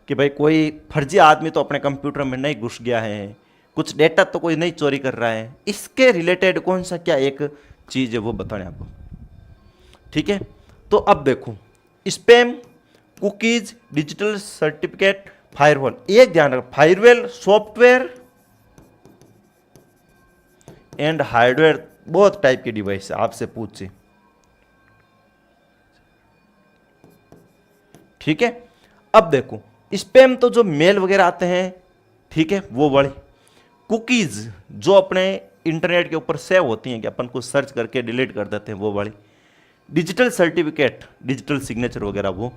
कि भाई कोई फर्जी आदमी तो अपने कंप्यूटर में नहीं घुस गया है, कुछ डेटा तो कोई नहीं चोरी कर रहा है, इसके रिलेटेड कौन सा क्या एक चीज है वो बताने आपको। ठीक है, तो अब देखो, spam, cookies, digital certificate, firewall. एक ध्यान रखो, फायरवॉल सॉफ्टवेयर एंड हार्डवेयर, बहुत टाइप की डिवाइस है, आपसे पूछे। ठीक है, अब देखो स्पैम तो जो मेल वगैरह आते हैं, ठीक है, वो बड़े। कुकीज जो अपने इंटरनेट के ऊपर सेव होती हैं कि अपन को सर्च करके डिलीट कर देते हैं, वो बड़ी। डिजिटल सर्टिफिकेट, डिजिटल सिग्नेचर वगैरह वो।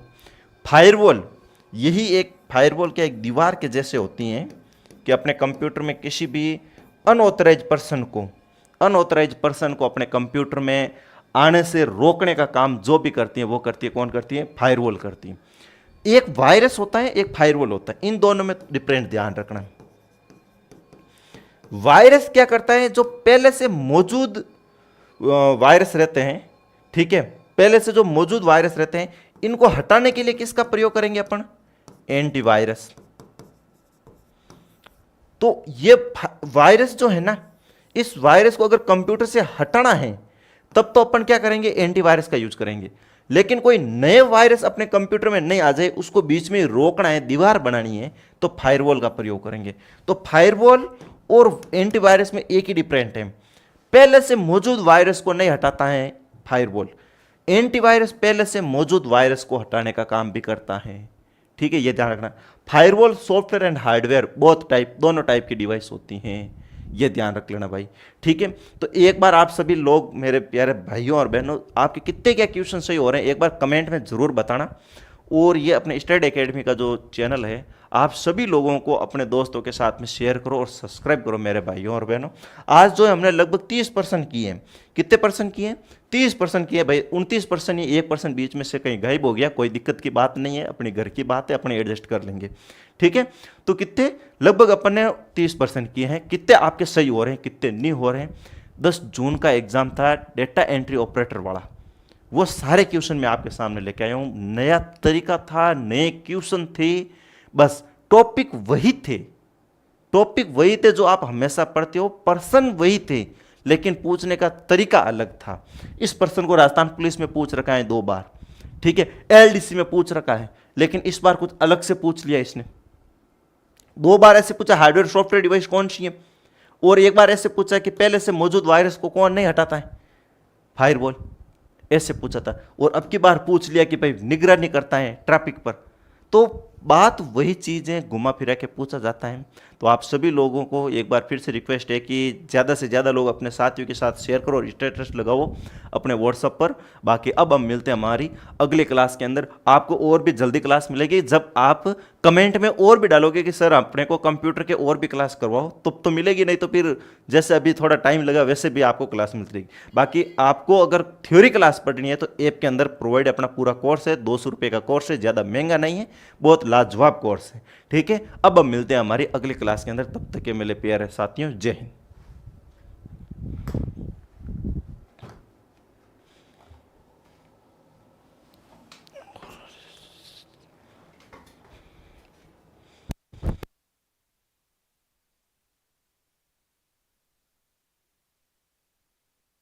फायरवॉल, यही एक फायरवॉल क्या एक दीवार के जैसे होती हैं कि अपने कंप्यूटर में किसी भी अनऑथराइज पर्सन को अपने कंप्यूटर में आने से रोकने का काम जो भी करती है वो करती है। कौन करती है? फायरवॉल करती है। एक वायरस होता है, एक फायरवॉल होता है, इन दोनों में डिफरेंट ध्यान रखना। वायरस क्या करता है? जो पहले से मौजूद वायरस रहते हैं, ठीक है, पहले से जो मौजूद वायरस रहते हैं, इनको हटाने के लिए किसका प्रयोग करेंगे अपन? एंटीवायरस। तो ये वायरस जो है ना, इस वायरस को अगर कंप्यूटर से हटाना है तब तो अपन क्या करेंगे? एंटीवायरस का यूज करेंगे। लेकिन कोई नए वायरस अपने कंप्यूटर में नहीं आ जाए, उसको बीच में रोकना है, दीवार बनानी है, तो फायरवॉल का प्रयोग करेंगे। तो फायरवॉल और एंटीवायरस में एक ही डिफरेंट है, पहले से मौजूद वायरस को नहीं हटाता है फायरवॉल, एंटीवायरस पहले से मौजूद वायरस को हटाने का काम भी करता है। ठीक है, ये ध्यान रखना। फायरवॉल सॉफ्टवेयर एंड हार्डवेयर दोनों टाइप की डिवाइस होती हैं, ये ध्यान रख लेना भाई। ठीक है, तो एक बार आप सभी लोग मेरे प्यारे भाइयों और बहनों, आपके कितने क्या क्वेश्चन सही हो रहे हैं एक बार कमेंट में जरूर बताना। और ये अपने स्टडी एकेडमी का जो चैनल है, आप सभी लोगों को अपने दोस्तों के साथ में शेयर करो और सब्सक्राइब करो मेरे भाइयों और बहनों। आज जो है हमने लगभग 30% किए हैं। कितने परसेंट किए? 30% किए भाई। 29% ही, 1% बीच में से कहीं गायब हो गया, कोई दिक्कत की बात नहीं है, अपने घर की बात है, अपने एडजस्ट कर लेंगे। ठीक है, तो कितने लगभग अपन ने 30% किए हैं। कितने आपके सही हो रहे हैं, कितने नहीं हो रहे हैं? 10 जून का एग्जाम था डेटा एंट्री ऑपरेटर वाला, वो सारे क्वेश्चन मैं आपके सामने लेके आया हूँ। नया तरीका था, नए क्वेश्चन थे, बस टॉपिक वही थे जो आप हमेशा पढ़ते हो, पर्सन वही थे, लेकिन पूछने का तरीका अलग था। इस पर्सन को राजस्थान पुलिस में पूछ रखा है 2 बार। ठीक है, एलडीसी में पूछ रखा है, लेकिन इस बार कुछ अलग से पूछ लिया इसने। 2 बार ऐसे पूछा हार्डवेयर सॉफ्टवेयर डिवाइस कौन सी है, और एक बार ऐसे पूछा कि पहले से मौजूद वायरस को कौन नहीं हटाता है, फायरवॉल, ऐसे पूछा था। और अब की बार पूछ लिया कि भाई निगरानी करता है ट्रैफिक पर। तो बात वही चीज़ें घुमा फिरा के पूछा जाता है। तो आप सभी लोगों को एक बार फिर से रिक्वेस्ट है कि ज़्यादा से ज़्यादा लोग अपने साथियों के साथ शेयर करो और स्टेटस लगाओ अपने व्हाट्सएप पर। बाकी अब हम मिलते हैं हमारी अगली क्लास के अंदर। आपको और भी जल्दी क्लास मिलेगी जब आप कमेंट में और भी डालोगे कि सर अपने को कंप्यूटर के और भी क्लास करवाओ, तब तो मिलेगी, नहीं तो फिर जैसे अभी थोड़ा टाइम लगा वैसे भी आपको क्लास मिलती रहेगी। बाकी आपको अगर थ्योरी क्लास पढ़नी है तो ऐप के अंदर प्रोवाइड अपना पूरा कोर्स है, 200 रुपये का कोर्स है, ज़्यादा महंगा नहीं है, बहुत लाजवाब कोर्स है। ठीक है, अब हम मिलते हैं हमारी अगली क्लास के अंदर, तब तक के मेरे प्यारे साथियों, जय हिंद।